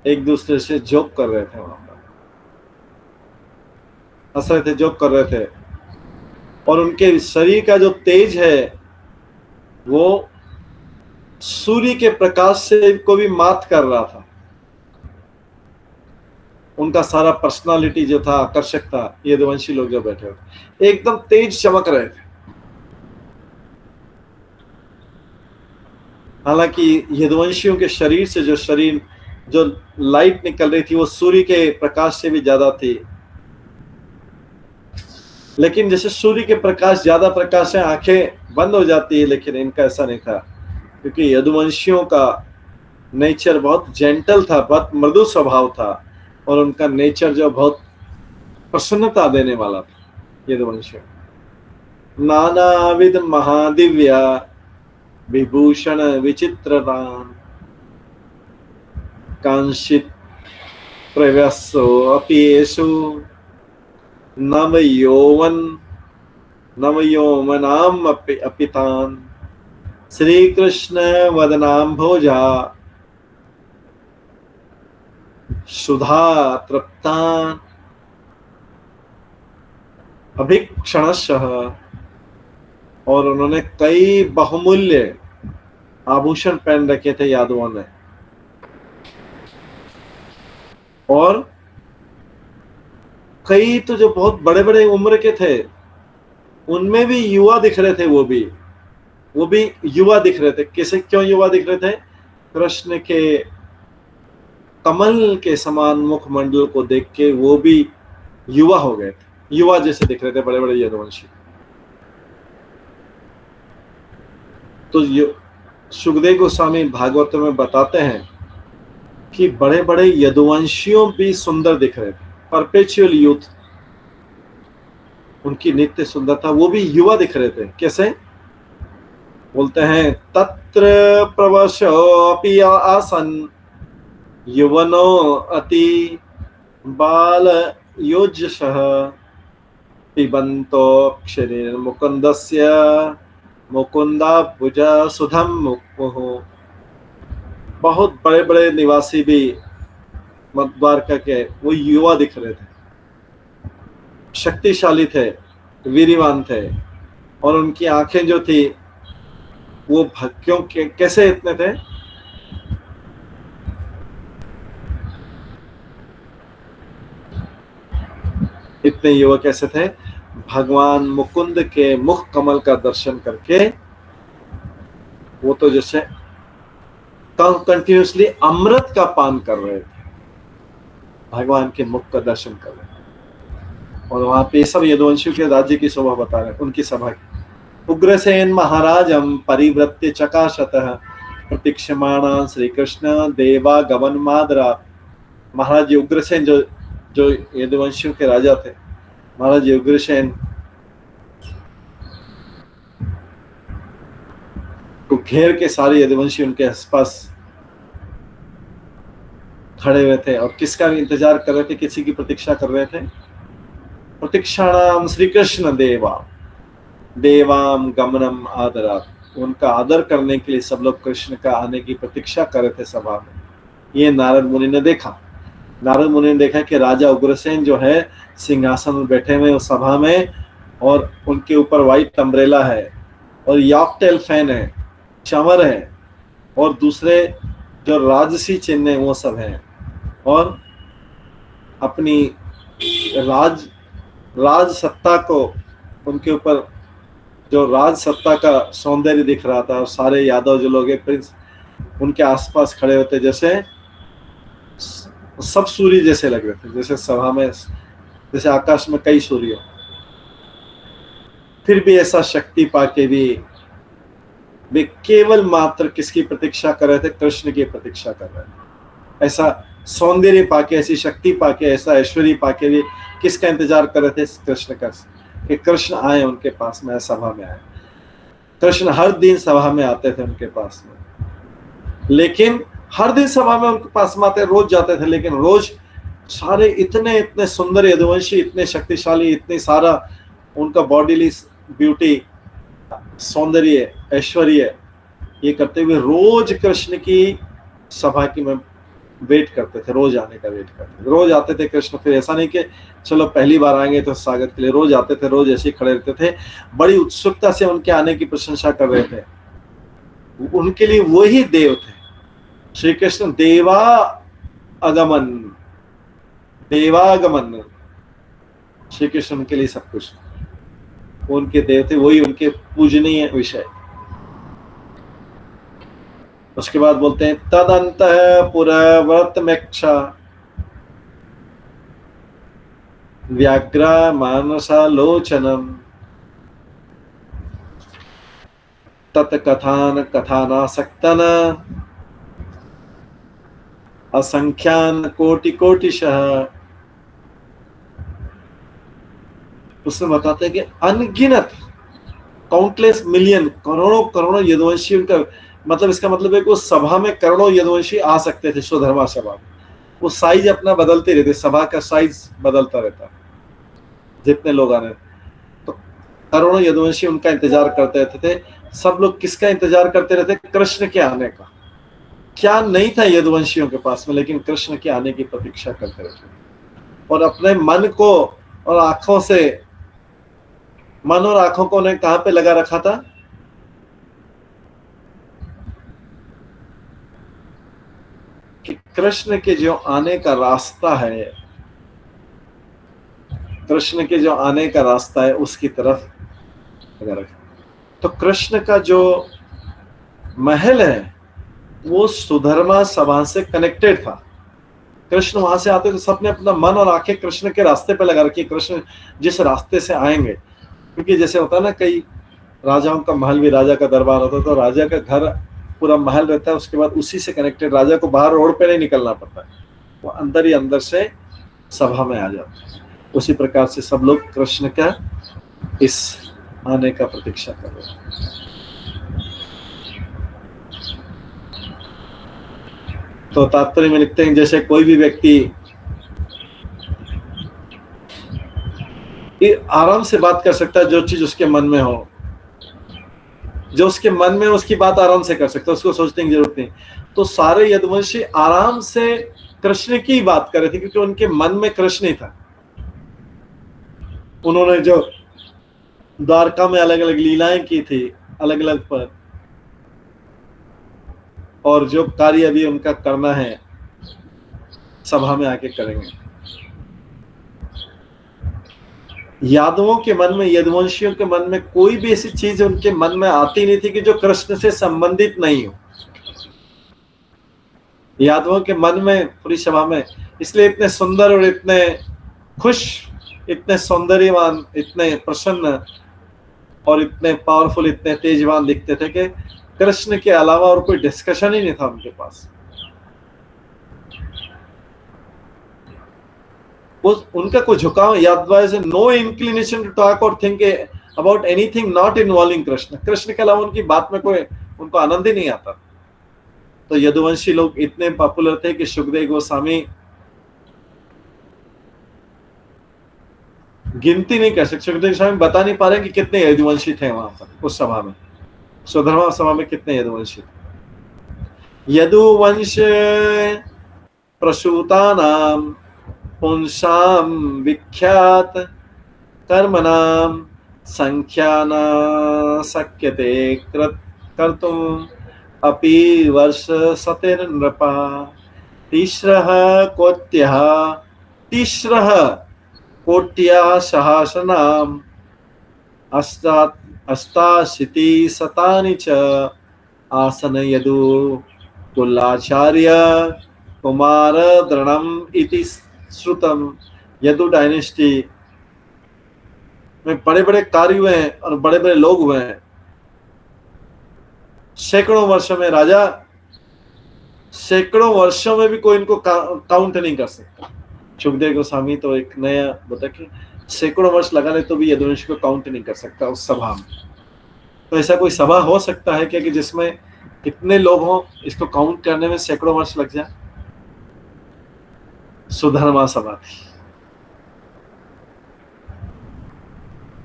एक दूसरे से जोक कर रहे थे, वहां पर हंस रहे थे, जोक कर रहे थे। और उनके शरीर का जो तेज है वो सूर्य के प्रकाश से को भी मात कर रहा था। उनका सारा पर्सनालिटी जो था, आकर्षक था, यदुवंशी लोग जो बैठे हुए एकदम तेज चमक रहे थे। हालांकि यदुवंशियों के शरीर से जो लाइट निकल रही थी वो सूर्य के प्रकाश से भी ज्यादा थी, लेकिन जैसे सूर्य के प्रकाश ज्यादा प्रकाश से आंखें बंद हो जाती है, लेकिन इनका ऐसा नहीं था, क्योंकि यदुवंशियों का नेचर बहुत जेंटल था, बहुत मृदु स्वभाव था, और उनका नेचर जो बहुत प्रसन्नता देने वाला था। यदुवंशियों नानाविध महादिव्या विभूषण विचित्रतान कांशित प्रव्यसो अपियेषु नवयौवनाम अपितान श्री कृष्ण वदनाम भोजा सुधा तृप्तान अभिक्षणशः। और उन्होंने कई बहुमूल्य आभूषण पहन रखे थे यादवों ने, और कई तो जो बहुत बड़े बड़े उम्र के थे उनमें भी युवा दिख रहे थे, वो भी युवा दिख रहे थे। कैसे, क्यों युवा दिख रहे थे? कृष्ण के कमल के समान मुखमंडल को देख के वो भी युवा हो गए थे, युवा जैसे दिख रहे थे बड़े बड़े यदुवंशी। तो सुखदेव गोस्वामी भागवत में बताते हैं कि बड़े बड़े यदुवंशियों भी सुंदर दिख रहे थे, परपेचुअल यूथ, उनकी नित्य सुंदरता, वो भी युवा दिख रहे थे। कैसे? बोलते हैं तत्र प्रवशो अपि आसन युवनो अति बाल योजशः पिबन्तो क्षीर मुकुन्दस्य मुकुंदा भुजा सुधम मुकुः। बहुत बड़े बड़े निवासी भी द्वारका के वो युवा दिख रहे थे, शक्तिशाली थे, वीरवान थे, और उनकी आंखें जो थी वो क्यों कैसे इतने थे? इतने युवा कैसे थे? भगवान मुकुंद के मुख कमल का दर्शन करके वो तो जैसे कंटिन्यूसली अमृत का पान कर रहे थे, भगवान के मुख का दर्शन कर रहे थे। और वहां पे सब यदुवंशियों के राज्य की शोभा बता रहे, उनकी सभा की। उग्रसेन महाराजम परिवृत्य चकाशतः प्रतीक्षमाणा श्री कृष्ण देवा गवन मादरा। महाराज उग्रसेन जो यदुवंशियों के राजा थे, महाराज उग्रसेन को घेर के सारे यदुवंशी उनके आसपास खड़े हुए थे और किसका इंतजार कर रहे थे, किसी की प्रतीक्षा कर रहे थे? प्रतीक्षाणाम श्री कृष्ण देवा देवाम गमनम आदरात, उनका आदर करने के लिए सब लोग कृष्ण का आने की प्रतीक्षा कर रहे थे सभा में। ये नारद मुनि ने देखा। नारद मुनि ने देखा कि राजा उग्रसेन जो है सिंहासन में बैठे हुए उस सभा में, और उनके ऊपर व्हाइट अम्ब्रेला है और यॉकटेल फैन है, चमर है, और दूसरे जो राजसी चिन्ह है वो सब हैं, और अपनी राज सत्ता को, उनके ऊपर जो राज सत्ता का सौंदर्य दिख रहा था, और सारे यादव जो लोग प्रिंस उनके आसपास खड़े होते, जैसे सब सूर्य जैसे लग रहे थे, जैसे सभा में जैसे आकाश में कई सूर्य। फिर भी ऐसा शक्ति पाके भी वे केवल मात्र किसकी प्रतीक्षा कर रहे थे? कृष्ण की प्रतीक्षा कर रहे थे। ऐसा सौंदर्य पाके, ऐसी शक्ति पाके, ऐसा ऐश्वर्य पाके भी किसका इंतजार कर रहे थे? कृष्ण का, कि कृष्ण आए उनके पास में, सभा में आए। कृष्ण हर दिन सभा में आते थे उनके पास में, लेकिन हर दिन सभा में उनके पास में आते, रोज जाते थे, लेकिन रोज सारे इतने इतने सुंदर यदुवंशी, इतने शक्तिशाली, इतने सारा उनका बॉडीली ब्यूटी, सौंदर्य, ऐश्वर्य, ये करते हुए रोज कृष्ण की सभा की में वेट करते थे, रोज आने का वेट करते थे। रोज आते थे कृष्ण। फिर ऐसा नहीं कि चलो पहली बार आएंगे तो स्वागत के लिए, रोज आते थे, रोज ऐसे ही खड़े रहते थे, बड़ी उत्सुकता से उनके आने की प्रशंसा कर रहे थे। उनके लिए वही देव थे। श्री कृष्ण देवागमन, देवागमन, श्री कृष्ण उनके लिए सब कुछ, उनके देव थे, वही उनके पूजनीय विषय। उसके बाद बोलते हैं तदंतः पुरव्रतमेक्षा व्याघ्र मानसालोचनम तत्कथान कथानासक्तन असंख्यान कोटि कोटिशः। उसमें बताते हैं कि अनगिनत, काउंटलेस मिलियन, करोड़ों करोड़ों यदुवंशी, उनका मतलब, इसका मतलब है कि उस सभा में करोड़ों यदुवंशी आ सकते थे। स्वधर्मा सभा में वो साइज अपना बदलते रहते, सभा का साइज बदलता रहता जितने लोग आ रहे, तो करोड़ों यदुवंशी उनका इंतजार करते रहते थे। सब लोग किसका इंतजार करते रहते? कृष्ण के आने का। क्या नहीं था यदुवंशियों के पास में, लेकिन कृष्ण के आने की प्रतीक्षा करते रहते, और अपने मन को और आंखों से, मन और आंखों को उन्हें कहां पे लगा रखा था? कि कृष्ण के जो आने का रास्ता है, कृष्ण के जो आने का रास्ता है उसकी तरफ लगा रखा। तो कृष्ण का जो महल है वो सुधर्मा सभा से कनेक्टेड था। कृष्ण वहां से आते तो सबने अपना मन और आंखें कृष्ण के रास्ते पे लगा रखी, कृष्ण जिस रास्ते से आएंगे। क्योंकि जैसे होता है ना, कई राजाओं का महल भी, राजा का दरबार होता है, तो राजा का घर पूरा महल रहता है, उसके बाद उसी से कनेक्टेड, राजा को बाहर रोड पे नहीं निकलना पड़ता है, वो अंदर ही अंदर से सभा में आ जाता है। उसी प्रकार से सब लोग कृष्ण का इस आने का प्रतीक्षा कर रहे हैं। तो तात्पर्य में लिखते हैं, जैसे कोई भी व्यक्ति आराम से बात कर सकता है, जो चीज उसके मन में हो, जो उसके मन में उसकी बात आराम से कर सकता है, उसको सोचने की जरूरत नहीं। तो सारे यदुवंशी आराम से कृष्ण की बात कर रहे थे, क्योंकि उनके मन में कृष्ण ही था। उन्होंने जो द्वारका में अलग अलग लीलाएं की थी, अलग अलग पर, और जो कार्य अभी उनका करना है सभा में आके करेंगे। यादवों के मन में, यदुवंशियों के मन में कोई भी ऐसी चीज उनके मन में आती नहीं थी कि जो कृष्ण से संबंधित नहीं हो। यादवों के मन में, पूरी सभा में, इसलिए इतने सुंदर और इतने खुश, इतने सौंदर्यवान, इतने प्रसन्न और इतने पावरफुल, इतने तेजवान दिखते थे कि कृष्ण के अलावा और कोई डिस्कशन ही नहीं था उनके पास। उनका कोई झुकाव, Yadav no inclination to talk और think about anything not involving Krishna. Krishna के अलावा उनकी बात में कोई, उनको आनंद ही नहीं आता। तो यदुवंशी लोग इतने पॉपुलर थे कि सुखदेव गोस्वामी गिनती नहीं कर सकते। सुखदेव गोस्वामी बता नहीं पा रहे कि कितने यदुवंशी थे वहां पर उस सभा में, स्वधर्मा सभा में कितने यदुवंशी थे। यदुवंश प्रसूतानां पुंसां विख्यात कर्मणां संख्या न शक्यते कर्तुम् अपि वर्ष सतिर्नृपा तिस्रः कोट्यः तिस्रः कोट्या सहस्रनाम अष्टाशीति शतानि च आसन यदु कुलाचार्य कुमार दृणम इति श्रुतम। यदु डायनेस्टी में बड़े बड़े कार्य हुए हैं और बड़े बड़े लोग हुए हैं। सैकड़ों वर्षों में राजा, सैकड़ों वर्षों में भी कोई इनको काउंट नहीं कर सकता। सुखदेव गोस्वामी तो एक नया बता कि सैकड़ों वर्ष लगा ले तो भी यदुवंश को काउंट नहीं कर सकता उस सभा में। तो ऐसा कोई सभा हो सकता है क्या कि जिसमें इतने लोग हों, इसको काउंट करने में सैकड़ों वर्ष लग जाए? सुधर्मा सभा थी,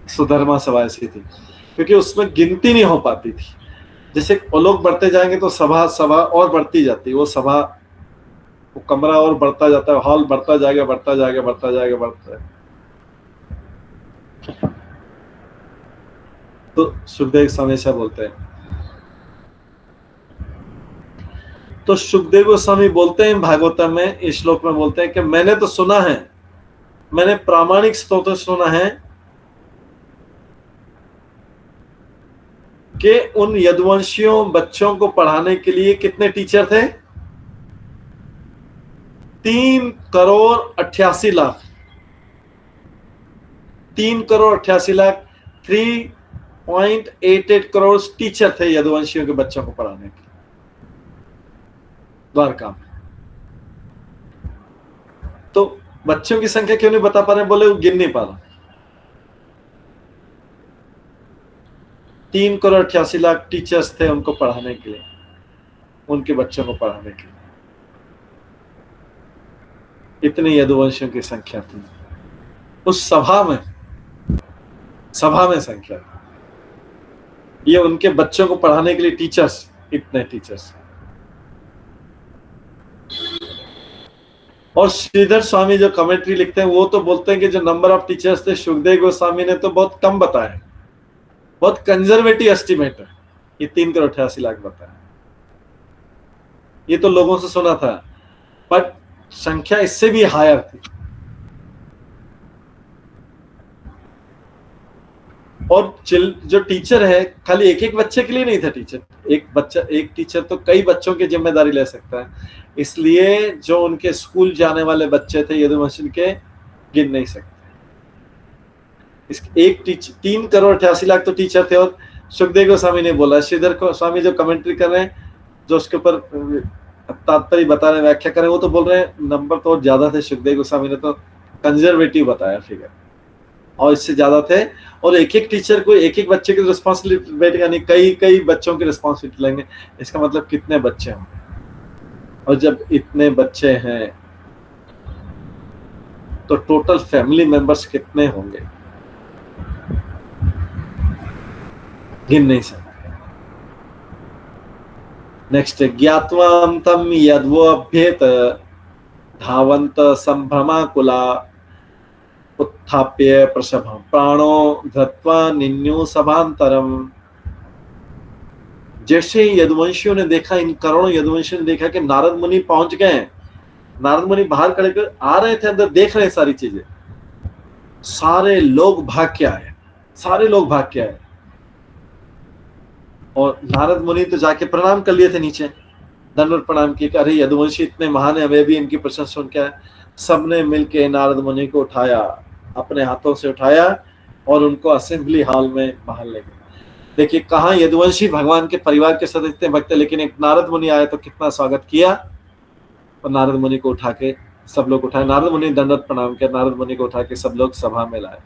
सुधर्मा सभा ऐसी थी क्योंकि उसमें गिनती नहीं हो पाती थी। जैसे वो लोग बढ़ते जाएंगे तो सभा और बढ़ती जाती है, वो सभा, वो कमरा और बढ़ता जाता है, हॉल बढ़ता जाएगा बढ़ता जाएगा बढ़ता जाएगा बढ़ता है। तो सुखदेव गोस्वामी ऐसा बोलते हैं। तो सुखदेव गोस्वामी बोलते हैं भागवतम में, इस श्लोक में बोलते हैं कि मैंने तो सुना है, मैंने प्रामाणिक स्तोत्र सुना है कि उन यदुवंशियों बच्चों को पढ़ाने के लिए कितने टीचर थे? 3,88,00,000 3,88,00,000 3.88 करोड़ टीचर थे यदुवंशियों के बच्चों को पढ़ाने के लिए द्वारका में। तो बच्चों की संख्या क्यों नहीं बता पा रहे? बोले वो गिन नहीं पा रहा। 3,88,00,000 टीचर्स थे उनको पढ़ाने के लिए, उनके बच्चों को पढ़ाने के लिए। इतनी यदुवंशियों की संख्या थी उस सभा में संख्या थी। ये उनके बच्चों को पढ़ाने के लिए टीचर्स, इतने टीचर्स। और श्रीधर स्वामी जो कमेंट्री लिखते हैं वो तो बोलते हैं कि जो नंबर ऑफ टीचर्स थे सुखदेव गोस्वामी ने तो बहुत कम बताया, बहुत कंजर्वेटिव एस्टिमेट है। ये 3,88,00,000 बताया, ये तो लोगों से सुना था, बट संख्या इससे भी हायर थी। और जो टीचर है खाली एक एक बच्चे के लिए नहीं था टीचर, एक टीचर तो कई बच्चों की जिम्मेदारी ले सकता है। इसलिए जो उनके स्कूल जाने वाले बच्चे थे यदुवंशी के, गिन नहीं सकते। एक टीचर 3,88,00,000 तो टीचर थे। और सुखदेव गोस्वामी ने बोला, श्रीधर स्वामी जो कमेंट्री कर रहे हैं, जो उसके ऊपर तात्पर्य बता रहे हैं, व्याख्या कर रहे हैं, वो तो बोल रहे हैं नंबर तो और ज्यादा थे। सुखदेव गोस्वामी ने तो कंजर्वेटिव बताया फिगर, और इससे ज्यादा थे। और एक एक टीचर को एक एक बच्चे की रिस्पॉन्सिबिलिटी बैठेगा नहीं, कई बच्चों की रिस्पॉन्सिबिलिटी लेंगे। इसका मतलब कितने बच्चे होंगे, और जब इतने बच्चे हैं तो टोटल फैमिली मेंबर्स कितने होंगे, गिन नहीं सकते। नेक्स्ट, ज्ञात्वां तम यद्वोऽभ्येत धावन्त संभ्रमाकुला उत्थाप्य प्रसभं प्राणो धत्वा निन्यु सभांतरम। जैसे यदुवंशियों ने देखा, इन करोड़ों यदुवंशियों ने देखा कि नारद मुनि पहुंच गए हैं, नारद मुनि बाहर खड़े कर आ रहे थे, अंदर देख रहे सारी चीजें, सारे लोग भाग के आए, और नारद मुनि तो जाके प्रणाम कर लिए थे, नीचे दंडवत प्रणाम किए, अरे यदुवंशी इतने महान है, हमें भी इनकी प्रशंसा सुन के। सबने मिलके नारद मुनि को उठाया, अपने हाथों से उठाया और उनको असेंबली हॉल में बाहर ले गए। देखिए कहाँ यदुवंशी भगवान के परिवार के सदस्य इतने भक्त, लेकिन एक नारद मुनि आए तो कितना स्वागत किया। और नारद मुनि को उठा के सब लोग उठाए, नारद मुनि दंडवत प्रणाम किया, नारद मुनि को उठा के सब लोग सभा में लाए।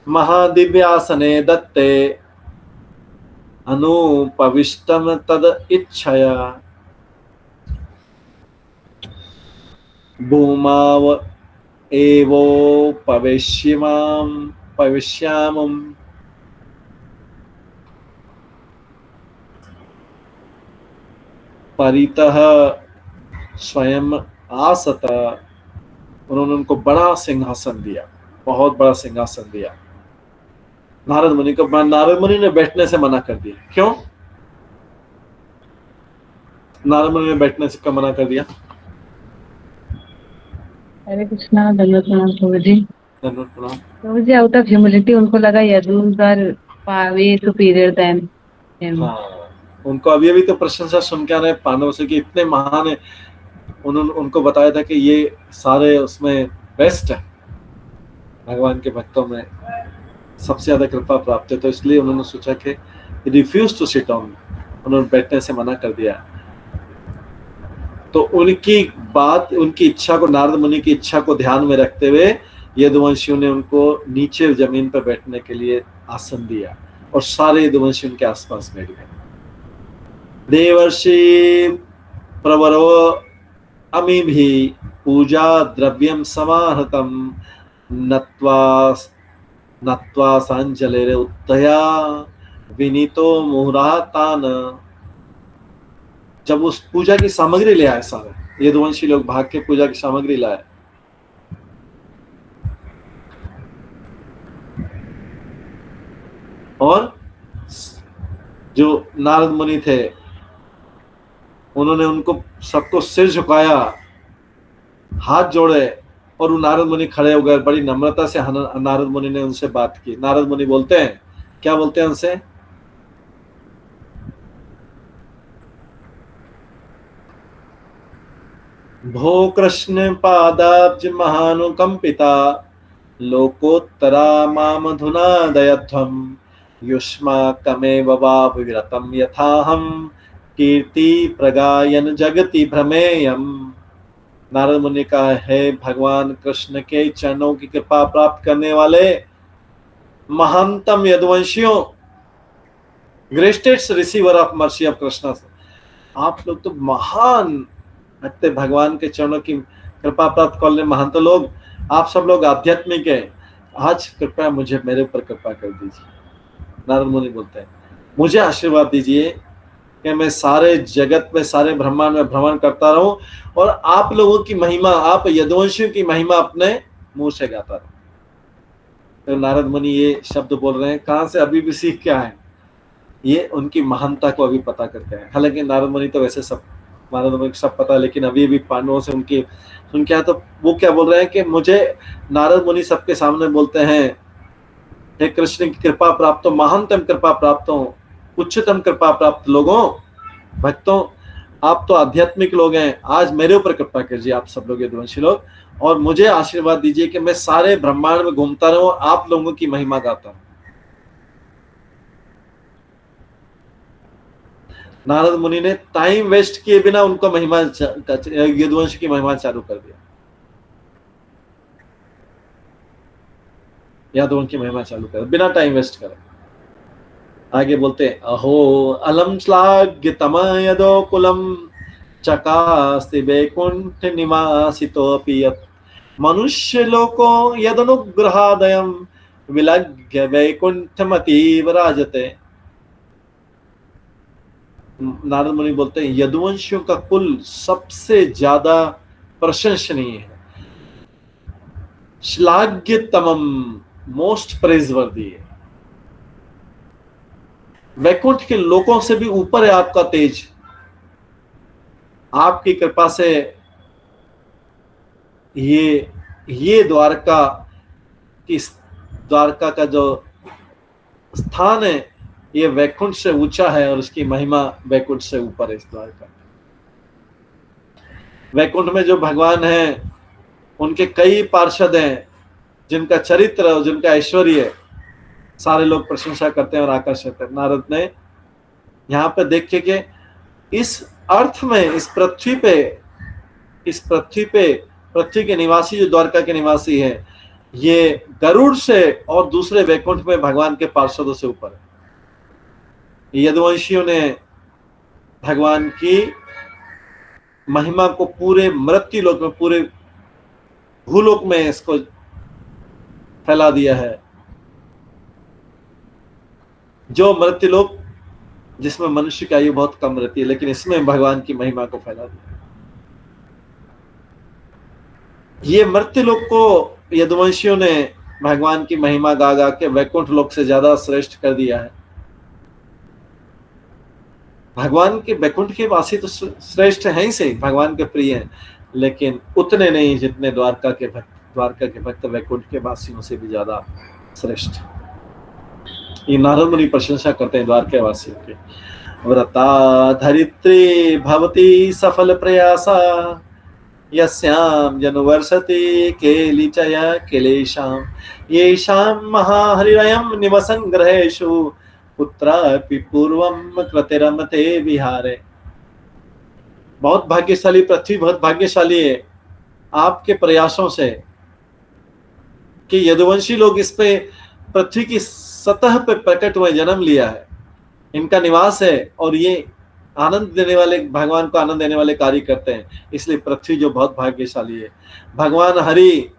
महादिव्यासने दत्ते अनुपविष्टम तद इच्छया भूमाव एवो पविष्यामम् परितः स्वयं आसत। उन्होंने उनको बड़ा सिंहासन दिया, बहुत बड़ा सिंहासन दिया। नारद मुनि को, नारद मुनि ने बैठने से मना कर दिया। क्यों नारद मुनि ने बैठने से कब मना कर दिया?
हरे कृष्णा, धन्यवाद प्रणाम प्रभु जी।
धन्यवाद प्रणाम।
प्रभु जी, आउट ऑफ ह्यूमिलिटी उनको लगा Yaduvansh are they superior than him.
हाँ, उनको अभी तो प्रशंसा सुन के आ रहे पांडव से कि इतने महान है। उन्होंने उनको बताया था कि ये सारे उसमें बेस्ट है, भगवान के भक्तों में सबसे ज्यादा कृपा प्राप्त है। तो इसलिए उन्होंने सोचा कि रिफ्यूज टू सिट ऑन, उन्होंने बैठने से मना कर दिया। तो उनकी बात, उनकी इच्छा को, नारद मुनि की इच्छा को ध्यान में रखते हुए यदुवंशियों ने उनको नीचे जमीन पर बैठने के लिए आसन दिया और सारे यदुवंशी उनके आसपास बैठ गए। देवर्षि प्रवरो अमी भी पूजा द्रव्यम समाहतम नत्वा सांजलिरे उत्तया विनीतो मुहुरातान। जब उस पूजा की सामग्री ले आए, सारे यदुवंशी लोग भाग के पूजा की सामग्री लाए, और जो नारद मुनि थे उन्होंने उनको सबको सिर झुकाया, हाथ जोड़े, और वो नारद मुनि खड़े हो गए। बड़ी नम्रता से नारद मुनि ने उनसे बात की। नारद मुनि बोलते हैं, क्या बोलते हैं उनसे? भो कृष्ण पादाब्ज महानुकंपिता लोकोत्तरा मामधुना दयध्वम युष्माकमेव वा विरतम यथाहम कीर्ति प्रगायन जगति भ्रमेयम। नारद मुनि का है भगवान कृष्ण के चरणों की कृपा प्राप्त करने वाले महानतम यदुवंशियों, greatest receiver of mercy of Krishna, आप लोग तो महान भक्त, भगवान के चरणों की कृपा प्राप्त करने महान तो लोग, आप सब लोग आध्यात्मिक है। आज कृपया मुझे, मेरे ऊपर कृपा कर दीजिए। नारद मुनि बोलते हैं, मुझे आशीर्वाद दीजिए कि मैं सारे जगत में, सारे ब्रह्मांड में भ्रमण करता रहूं और आप लोगों की महिमा, आप यदुवंशियों की महिमा अपने मुंह से गाता रहूं। तो नारद मुनि ये शब्द बोल रहे हैं, कहां से? अभी भी सीख क्या है? ये उनकी महानता को अभी पता करते हैं। हालांकि नारद मुनि तो वैसे सब, नारद मुनि सब पता है, लेकिन अभी भी पांडवों से उनकी सुन क्या, तो वो क्या बोल रहे हैं कि मुझे, नारद मुनि सबके सामने बोलते हैं, हे कृष्ण की कृपा प्राप्त हो, महानतम कृपा प्राप्त हो, उच्चतम कृपा प्राप्त लोगों, भक्तों, आप तो आध्यात्मिक लोग हैं, आज मेरे ऊपर कृपा कीजिए आप सब लोग यदुवंशी लोग, और मुझे आशीर्वाद दीजिए कि मैं सारे ब्रह्मांड में घूमता रहूं, आप लोगों की महिमा गाता हूं। नारद मुनि ने टाइम वेस्ट किए बिना उनको महिमा, यदुवंश की महिमा चालू कर दिया, यादवों की महिमा चालू कर बिना टाइम वेस्ट करे। आगे बोलते हैं, अहो अलम श्लाघ्य तमयदो कुलम चकास्ति वैकुंठ निवासितोऽपि यत् मनुष्य लोको यदनुग्रहादयं विलग्य वैकुंठमतीव राजते। नारद मुनि बोलते हैं, यदुवंशियों का कुल सबसे ज्यादा प्रशंसनीय है, श्लाघ्यतमम, मोस्ट प्रेजवर्दी है, वैकुंठ के लोकों से भी ऊपर है आपका तेज। आपकी कृपा से ये द्वारका का जो स्थान है, ये वैकुंठ से ऊंचा है और उसकी महिमा वैकुंठ से ऊपर है। इस द्वारका, वैकुंठ में जो भगवान हैं उनके कई पार्षद हैं, जिनका चरित्र और जिनका ऐश्वर्य सारे लोग प्रशंसा करते हैं और आकर्षित है। नारद ने यहाँ पे देखे कि इस अर्थ में, इस पृथ्वी पे पृथ्वी के निवासी जो द्वारका के निवासी हैं, ये गरुड़ से और दूसरे वैकुंठ में भगवान के पार्षदों से ऊपर है। यदुवंशियों ने भगवान की महिमा को पूरे मृत्यु लोक में, पूरे भूलोक में इसको फैला दिया है, जो मृत्युलोक जिसमें मनुष्य की आयु बहुत कम रहती है, लेकिन इसमें भगवान की महिमा को फैला दिया। ये मृत्युलोक को यदुवंशियों ने भगवान की महिमा गा गा के वैकुंठ लोक से ज्यादा श्रेष्ठ कर दिया है। भगवान के वैकुंठ के वासी तो श्रेष्ठ हैं ही सही, भगवान के प्रिय हैं, लेकिन उतने नहीं जितने द्वारका के भक्त वैकुंठ के वासियों से भी ज्यादा श्रेष्ठ। ये नारद मुनि प्रशंसा करते हैं द्वारका वासियों के। व्रता धरित्री भवती सफल प्रयासा, यस्याम जनुवर्षति केलिचया केलेशाम, येषाम महाहरिरयम निवसन ग्रहेषु, पुत्रापि पूर्वम कृतिरमते विहारे। बहुत भाग्यशाली, पृथ्वी बहुत भाग्यशाली है आपके प्रयासों से कि यदुवंशी लोग इस पे पृथ्वी की सतह पे प्रकट हुए, जन्म लिया है, इनका निवास है और ये आनंद देने वाले, भगवान को आनंद देने वाले कार्य करते हैं, इसलिए पृथ्वी जो बहुत भाग्यशाली है। भगवान हरि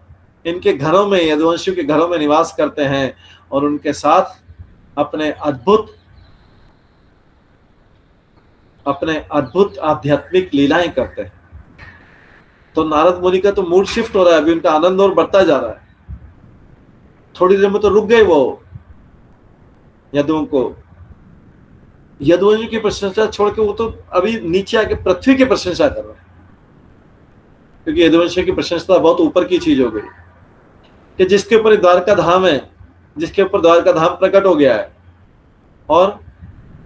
इनके घरों में, यदुवंशियों के घरों में निवास करते हैं और उनके साथ अपने अद्भुत आध्यात्मिक लीलाएं करते हैं। तो नारद मुनि का तो मूड शिफ्ट हो रहा है, अभी उनका आनंद और बढ़ता जा रहा है। थोड़ी देर में तो रुक गए वो यदुओं को, यदुवंशियों की प्रशंसा छोड़ के वो तो अभी नीचे आके पृथ्वी की प्रशंसा कर रहे हैं, क्योंकि यदुवंशियों की प्रशंसा बहुत ऊपर की चीज हो गई कि जिसके ऊपर द्वारका धाम है, जिसके ऊपर द्वारका धाम प्रकट हो गया है, और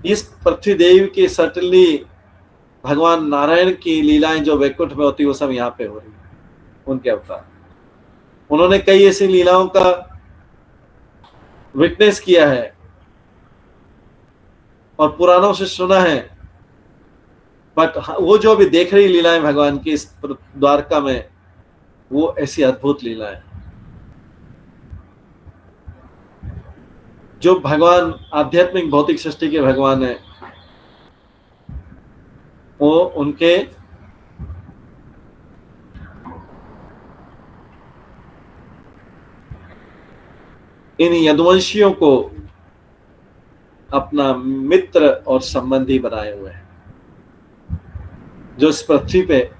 इस पृथ्वी देवी की सर्टनली भगवान नारायण की लीलाएं जो वैकुंठ में होती है वो सब यहाँ पे हो रही है, उनके अवतार। उन्होंने कई ऐसी लीलाओं का विटनेस किया है और पुराणों से सुना है, बट वो जो अभी देख रही लीलाएं भगवान की इस द्वारका में, वो ऐसी अद्भुत लीलाएं जो भगवान आध्यात्मिक भौतिक सृष्टि के भगवान है, वो उनके इन यदुवंशियों को अपना मित्र और संबंधी बनाए हुए हैं, जो इस पृथ्वी पे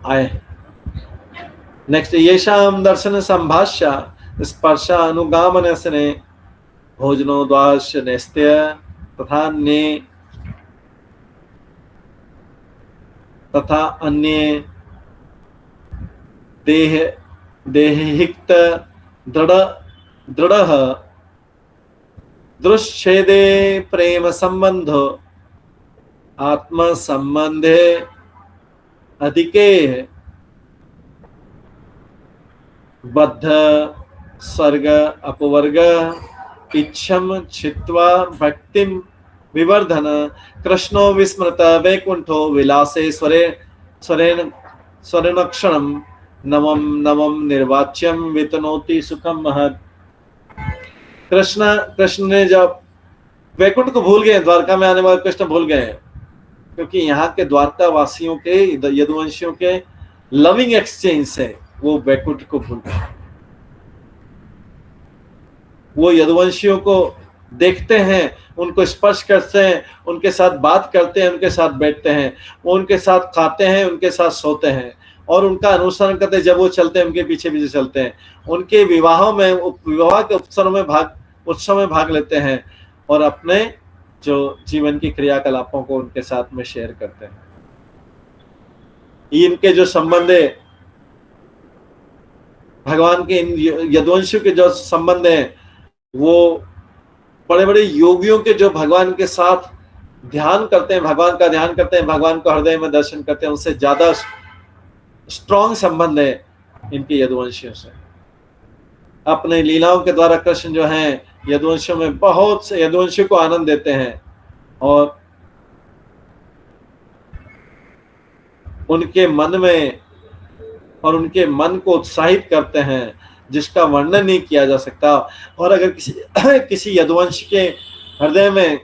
आए। नेक्स्ट, येषाम दर्शन संभाष्य स्पर्शा अनुगामन से भोजनो द्वाश नेस्त्य तथा अन्य देहिक्त दृढ़ दृश्छेदे प्रेम संबंध आत्म संबंधे अधिके बद्ध स्वर्ग अपवर्ग इच्छम छित्वा भक्तिम विवर्धन कृष्णो विस्मृत वैकुंठो विलासे स्वरेणक्षणम नवम नवम निर्वाच्यम वितनोति सुखम महत्। कृष्ण ने जब वैकुंठ को भूल गए, द्वारका में आने वाले कृष्ण भूल गए, क्योंकि यहाँ के द्वारका वासियों के, यदुवंशियों के लविंग एक्सचेंज से वो वैकुंठ को भूल गए। वो यदुवंशियों को देखते हैं, उनको स्पर्श करते हैं, उनके साथ बात करते हैं, उनके साथ बैठते हैं, वो उनके साथ खाते हैं, उनके साथ सोते हैं और उनका अनुसरण करते हैं। जब वो चलते हैं उनके पीछे पीछे चलते हैं, उनके विवाहों में, विवाह के उत्सव में भाग लेते हैं और अपने जो जीवन की क्रियाकलापों को उनके साथ में शेयर करते हैं। इनके जो संबंध है भगवान के, इन यदुवंशियों के जो संबंध है, वो बड़े बड़े योगियों के जो भगवान के साथ ध्यान करते हैं, भगवान का ध्यान करते हैं, भगवान को हृदय में दर्शन करते हैं, उससे ज्यादा स्ट्रॉन्ग संबंध है इनके यदुवंशियों से। अपने लीलाओं के द्वारा कृष्ण जो हैं यदुवंशियों में बहुत से यदुवंशियों को आनंद देते हैं और उनके मन को उत्साहित करते हैं, जिसका वर्णन नहीं किया जा सकता। और अगर किसी यदुवंश के हृदय में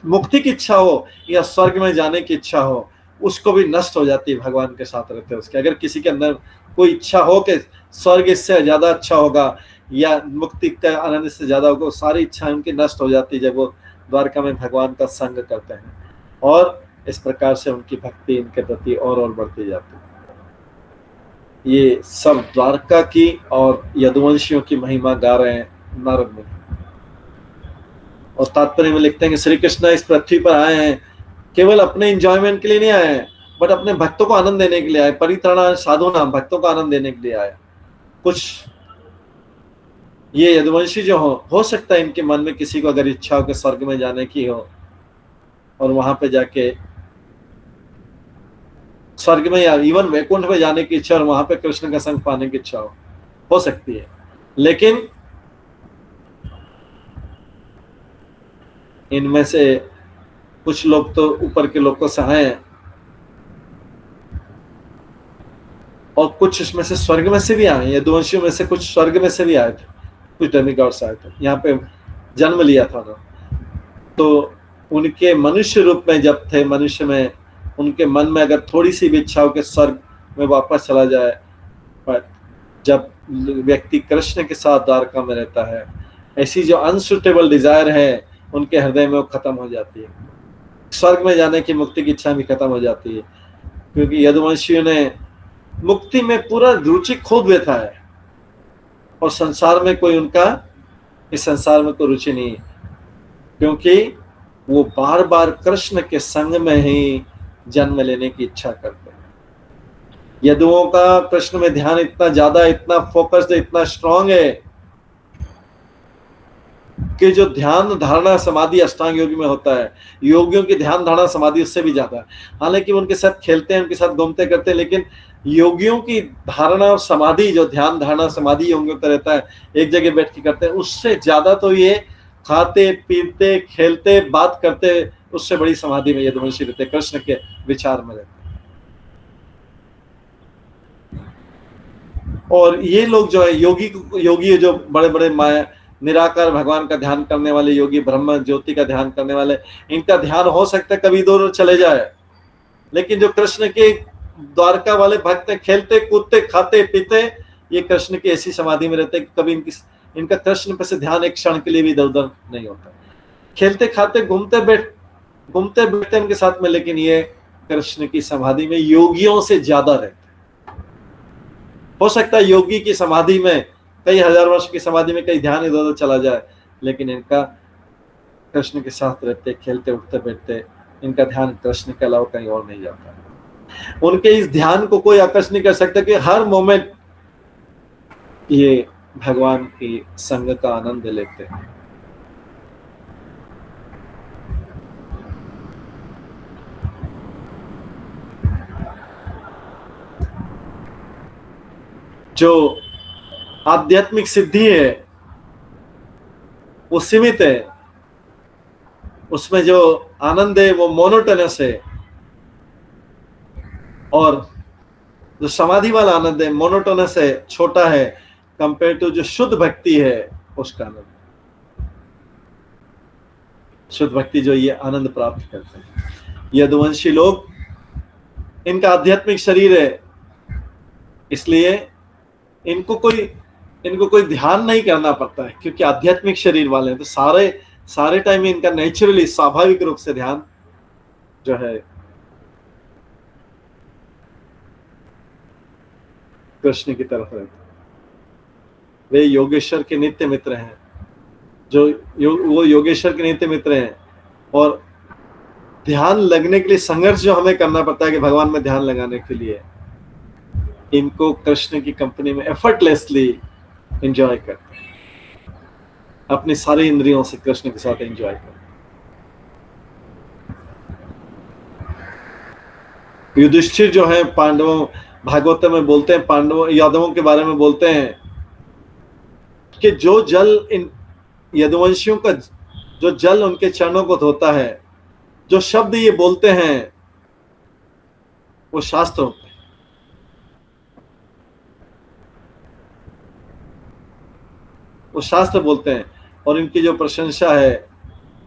मुक्ति की इच्छा हो या स्वर्ग में जाने की इच्छा हो, उसको भी नष्ट हो जाती है भगवान के साथ रहते उसके। अगर किसी के अंदर कोई इच्छा हो कि स्वर्ग इससे ज्यादा अच्छा होगा या मुक्ति का आनंद इससे ज्यादा होगा, सारी इच्छाएं उनकी नष्ट हो जाती है जब वो द्वारका में भगवान का संग करते हैं, और इस प्रकार से उनकी भक्ति इनके प्रति और बढ़ती जाती है। ये सब द्वारका की और यदुवंशियों की महिमा गा रहे हैं नारद मुनि। और तात्पर्य में लिखते हैं कि श्री कृष्ण इस पृथ्वी पर आए हैं केवल अपने एंजॉयमेंट के लिए नहीं आए हैं, बट अपने भक्तों को आनंद देने के लिए आए। परित्राण साधुनाम, भक्तों को आनंद देने के लिए आए। कुछ ये यदुवंशी जो हो सकता है इनके मन में किसी को अगर इच्छा हो कि स्वर्ग में जाने की हो और वहां पे जाके स्वर्ग में या इवन वैकुंठ में जाने की इच्छा और वहां पे कृष्ण का संग पाने की इच्छा हो सकती है। लेकिन इनमें से कुछ लोग तो ऊपर के लोग को सहाय हैं और कुछ इसमें से स्वर्ग में से भी आए। यदुवंशियों में से कुछ स्वर्ग में से भी आए थे, कुछ डेमिगॉड्स आए थे, यहाँ पे जन्म लिया था ना। तो उनके मनुष्य रूप में जब थे, मनुष्य में उनके मन में अगर थोड़ी सी भी इच्छा हो कि स्वर्ग में वापस चला जाए, पर जब व्यक्ति कृष्ण के साथ द्वारका में रहता है, ऐसी जो अनसुटेबल डिजायर है उनके हृदय में वो खत्म हो जाती है। स्वर्ग में जाने की, मुक्ति की इच्छा भी खत्म हो जाती है, क्योंकि यदुवंशियों ने मुक्ति में पूरा रुचि खो बैठा है और संसार में कोई उनका, इस संसार में कोई रुचि नहीं है, क्योंकि वो बार बार कृष्ण के संग में ही जन्म लेने की इच्छा करते हैं। यदुओं का कृष्ण में ध्यान इतना ज्यादा, इतना फोकस्ड, इतना स्ट्रांग है कि जो ध्यान धारणा समाधि अष्टांग योगी में होता है, योगियों की ध्यान धारणा समाधि उससे भी ज्यादा है। हालांकि उनके साथ खेलते हैं, उनके साथ घूमते करते हैं, लेकिन योगियों की धारणा और समाधि, जो ध्यान धारणा समाधि योगियों का रहता है, एक जगह बैठ के करते हैं, उससे ज्यादा तो ये खाते पीते खेलते बात करते, उससे बड़ी समाधि में यदुवंशी रहते, कृष्ण के विचार में रहते। और ये लोग जो है योगी जो बड़े बड़े माया निराकार भगवान का ध्यान करने वाले योगी, ब्रह्म ज्योति का ध्यान करने वाले, इनका ध्यान हो सकता है कभी इधर चले जाए, लेकिन जो कृष्ण के द्वारका वाले भक्त खेलते कूदते खाते पीते, ये कृष्ण की ऐसी समाधि में रहते कि कभी इनका कृष्ण पे से ध्यान एक क्षण के लिए भी इधर उधर नहीं होता। खेलते खाते घूमते बैठते उनके साथ में, लेकिन ये कृष्ण की समाधि में योगियों से ज्यादा रहते। हो सकता है योगी की समाधि में, कई हजार वर्ष की समाधि में कई ध्यान इधर उधर चला जाए, लेकिन इनका कृष्ण के साथ रहते, खेलते उठते बैठते, इनका ध्यान कृष्ण के अलावा कहीं और नहीं जाता। उनके इस ध्यान को कोई आकर्षित नहीं कर सकता कि हर मोमेंट ये भगवान की संग का आनंद लेते हैं। जो आध्यात्मिक सिद्धि है वो सीमित है, उसमें जो आनंद है वो मोनोटोनस है, और जो समाधि वाला आनंद है मोनोटोनस है, छोटा है, कंपेयर टू जो शुद्ध भक्ति है उसका आनंद। शुद्ध भक्ति जो ये आनंद प्राप्त करते हैं। यदुवंशी लोग, इनका आध्यात्मिक शरीर है, इसलिए इनको कोई ध्यान नहीं करना पड़ता है, क्योंकि आध्यात्मिक शरीर वाले हैं, तो सारे टाइम में इनका नेचुरली स्वाभाविक रूप से ध्यान जो है कृष्ण की तरफ रहता है। वे योगेश्वर के नित्य मित्र हैं, वो योगेश्वर के नित्य मित्र हैं। और ध्यान लगने के लिए संघर्ष जो हमें करना पड़ता है कि भगवान में ध्यान लगाने के लिए, इनको कृष्ण की कंपनी में एफर्टलेसली एंजॉय करते हैं, अपनी सारी इंद्रियों से कृष्ण के साथ एंजॉय करते हैं। युधिष्ठिर जो है पांडवों, भागवत में बोलते हैं, पांडवों यादवों के बारे में बोलते हैं कि जो जल इन यदुवंशियों का, जो जल उनके चरणों को धोता है, जो शब्द ये बोलते हैं वो शास्त्र होते हैं। वो शास्त्र बोलते हैं, और इनकी जो प्रशंसा है,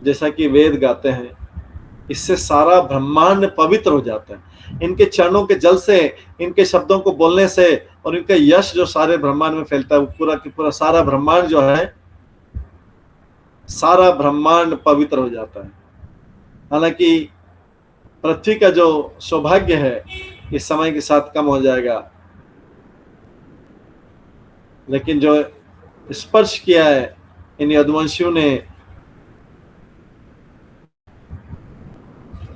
जैसा कि वेद गाते हैं, इससे सारा ब्रह्मांड पवित्र हो जाता है। इनके चरणों के जल से, इनके शब्दों को बोलने से और इनका यश जो सारे ब्रह्मांड में फैलता है, वो पूरा की पूरा सारा ब्रह्मांड जो है, सारा ब्रह्मांड पवित्र हो जाता है। हालांकि पृथ्वी का जो सौभाग्य है इस समय के साथ कम हो जाएगा, लेकिन जो स्पर्श किया है इन यदुवंशियों ने,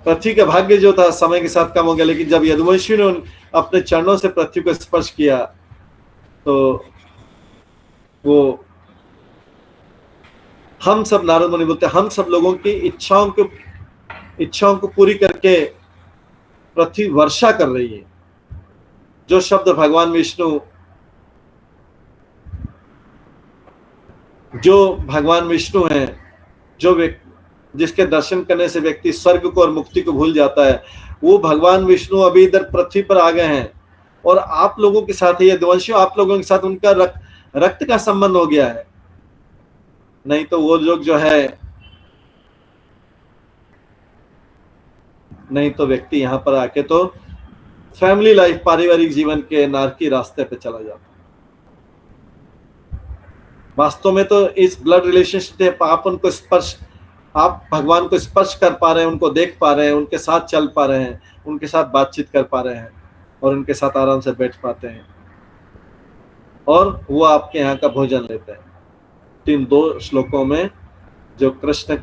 पृथ्वी का भाग्य जो था समय के साथ कम हो गया, लेकिन जब यदुवंशियों ने अपने चरणों से पृथ्वी को स्पर्श किया तो वो हम सब, नारद मुनि बोलते हैं, हम सब लोगों की इच्छाओं को पूरी करके पृथ्वी वर्षा कर रही है। जो शब्द भगवान विष्णु हैं, जो जिसके दर्शन करने से व्यक्ति स्वर्ग को और मुक्ति को भूल जाता है, वो भगवान विष्णु अभी इधर पृथ्वी पर आ गए हैं। और आप लोगों के साथ, ये यदुवंशियों, आप लोगों के साथ उनका रक्त का संबंध हो गया है। नहीं तो वो लोग जो है, नहीं तो व्यक्ति यहाँ पर आके तो फैमिली लाइफ, पारिवारिक जीवन के नारकी रास्ते पे चला जाता है। वास्तव में तो इस ब्लड रिलेशनशिप आप भगवान को स्पर्श कर पा रहे हैं, उनको देख पा रहे हैं, उनके साथ चल पा रहे हैं, उनके साथ बातचीत कर पा रहे हैं और उनके साथ आराम से बैठ पाते हैं, और वो आपके यहाँ का भोजन लेते हैं। इन 2 श्लोकों में जो कृष्ण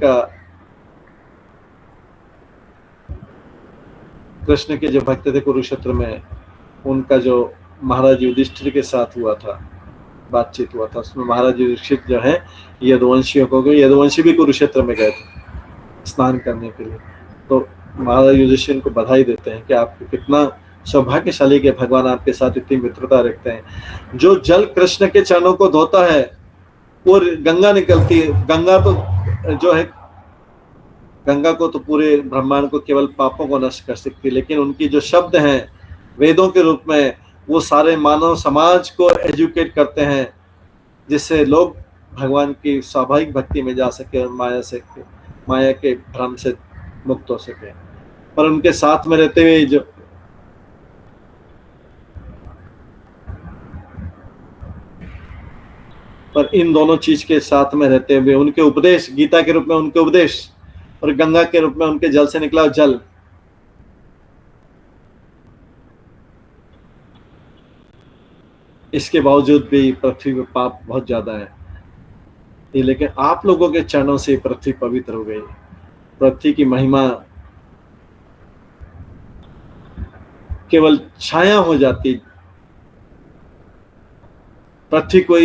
के जो भक्त थे कुरुक्षेत्र में, उनका जो महाराज युधिष्ठिर के साथ हुआ था, बातचीत हुआ था, उसमें महाराज युधिष्ठिर जो है यदुवंशियों को, यदुवंशी भी कुरुक्षेत्र में गए थे स्नान करने के लिए, तो महाराज युधिष्ठिर को बधाई देते हैं कि आप कितना सौभाग्यशाली के भगवान आपके साथ इतनी मित्रता रखते हैं। जो जल कृष्ण के चरणों को धोता है और गंगा निकलती है, गंगा तो जो है, गंगा को तो पूरे ब्रह्मांड को केवल पापों को नष्ट कर सकती है, लेकिन उनकी जो शब्द हैं वेदों के रूप में, वो सारे मानव समाज को एजुकेट करते हैं, जिससे लोग भगवान की स्वाभाविक भक्ति में जा सके और माया के भ्रम से मुक्त हो सके। पर उनके साथ में रहते हुए जो पर इन दोनों चीज के साथ में रहते हुए उनके उपदेश, गीता के रूप में उनके उपदेश और गंगा के रूप में उनके जल से निकला जल, इसके बावजूद भी पृथ्वी पे पाप बहुत ज्यादा है। लेकिन आप लोगों के चरणों से पृथ्वी पवित्र हो गई। पृथ्वी की महिमा केवल छाया हो जाती, पृथ्वी को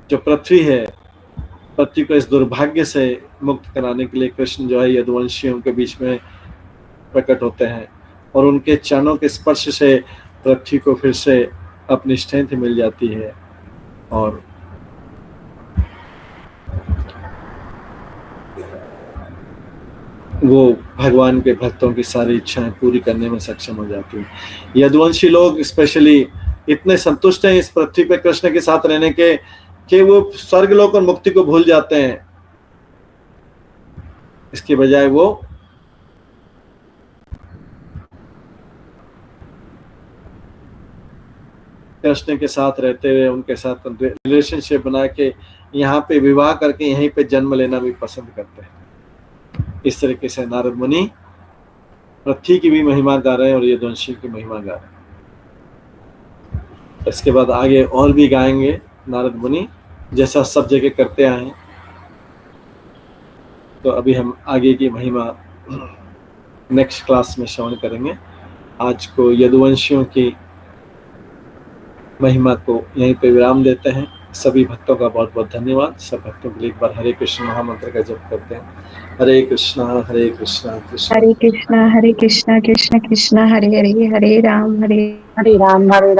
जो पृथ्वी है, पृथ्वी को इस दुर्भाग्य से मुक्त कराने के लिए कृष्ण जो है यदुवंशियों के बीच में प्रकट होते हैं, और उनके चरणों के स्पर्श से पृथ्वी को फिर से अपनी स्ट्रेंथ मिल जाती है और वो भगवान के भक्तों की सारी इच्छाएं पूरी करने में सक्षम हो जाती है। यदुवंशी लोग स्पेशली इतने संतुष्ट हैं इस पृथ्वी पे कृष्ण के साथ रहने के कि वो स्वर्गलोक और मुक्ति को भूल जाते हैं। इसके बजाय वो कृष्ण के साथ रहते हुए उनके साथ रिलेशनशिप बना के यहाँ पे विवाह करके यहीं पे जन्म लेना भी पसंद करते हैं। इस तरीके से नारद मुनि पृथ्वी की भी महिमा गा रहे हैं और यदुवंशी की महिमा गा रहे हैं। इसके बाद आगे और भी गाएंगे नारद मुनि, जैसा सब जगह करते आए हैं। तो अभी हम आगे की महिमा नेक्स्ट क्लास में श्रवण करेंगे। आज को यदुवंशियों की महिमा को यहीं पे विराम देते हैं। सभी भक्तों का बहुत बहुत धन्यवाद। सब भक्तों के लिए एक बार हरे कृष्ण महामंत्र का जप करते हैं। हरे कृष्णा कृष्ण
हरे कृष्णा कृष्ण कृष्ण हरे हरे, हरे राम राम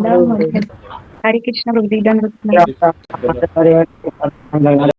राम हरे। हरे कृष्ण प्रभु जी, दंडवत प्रणाम।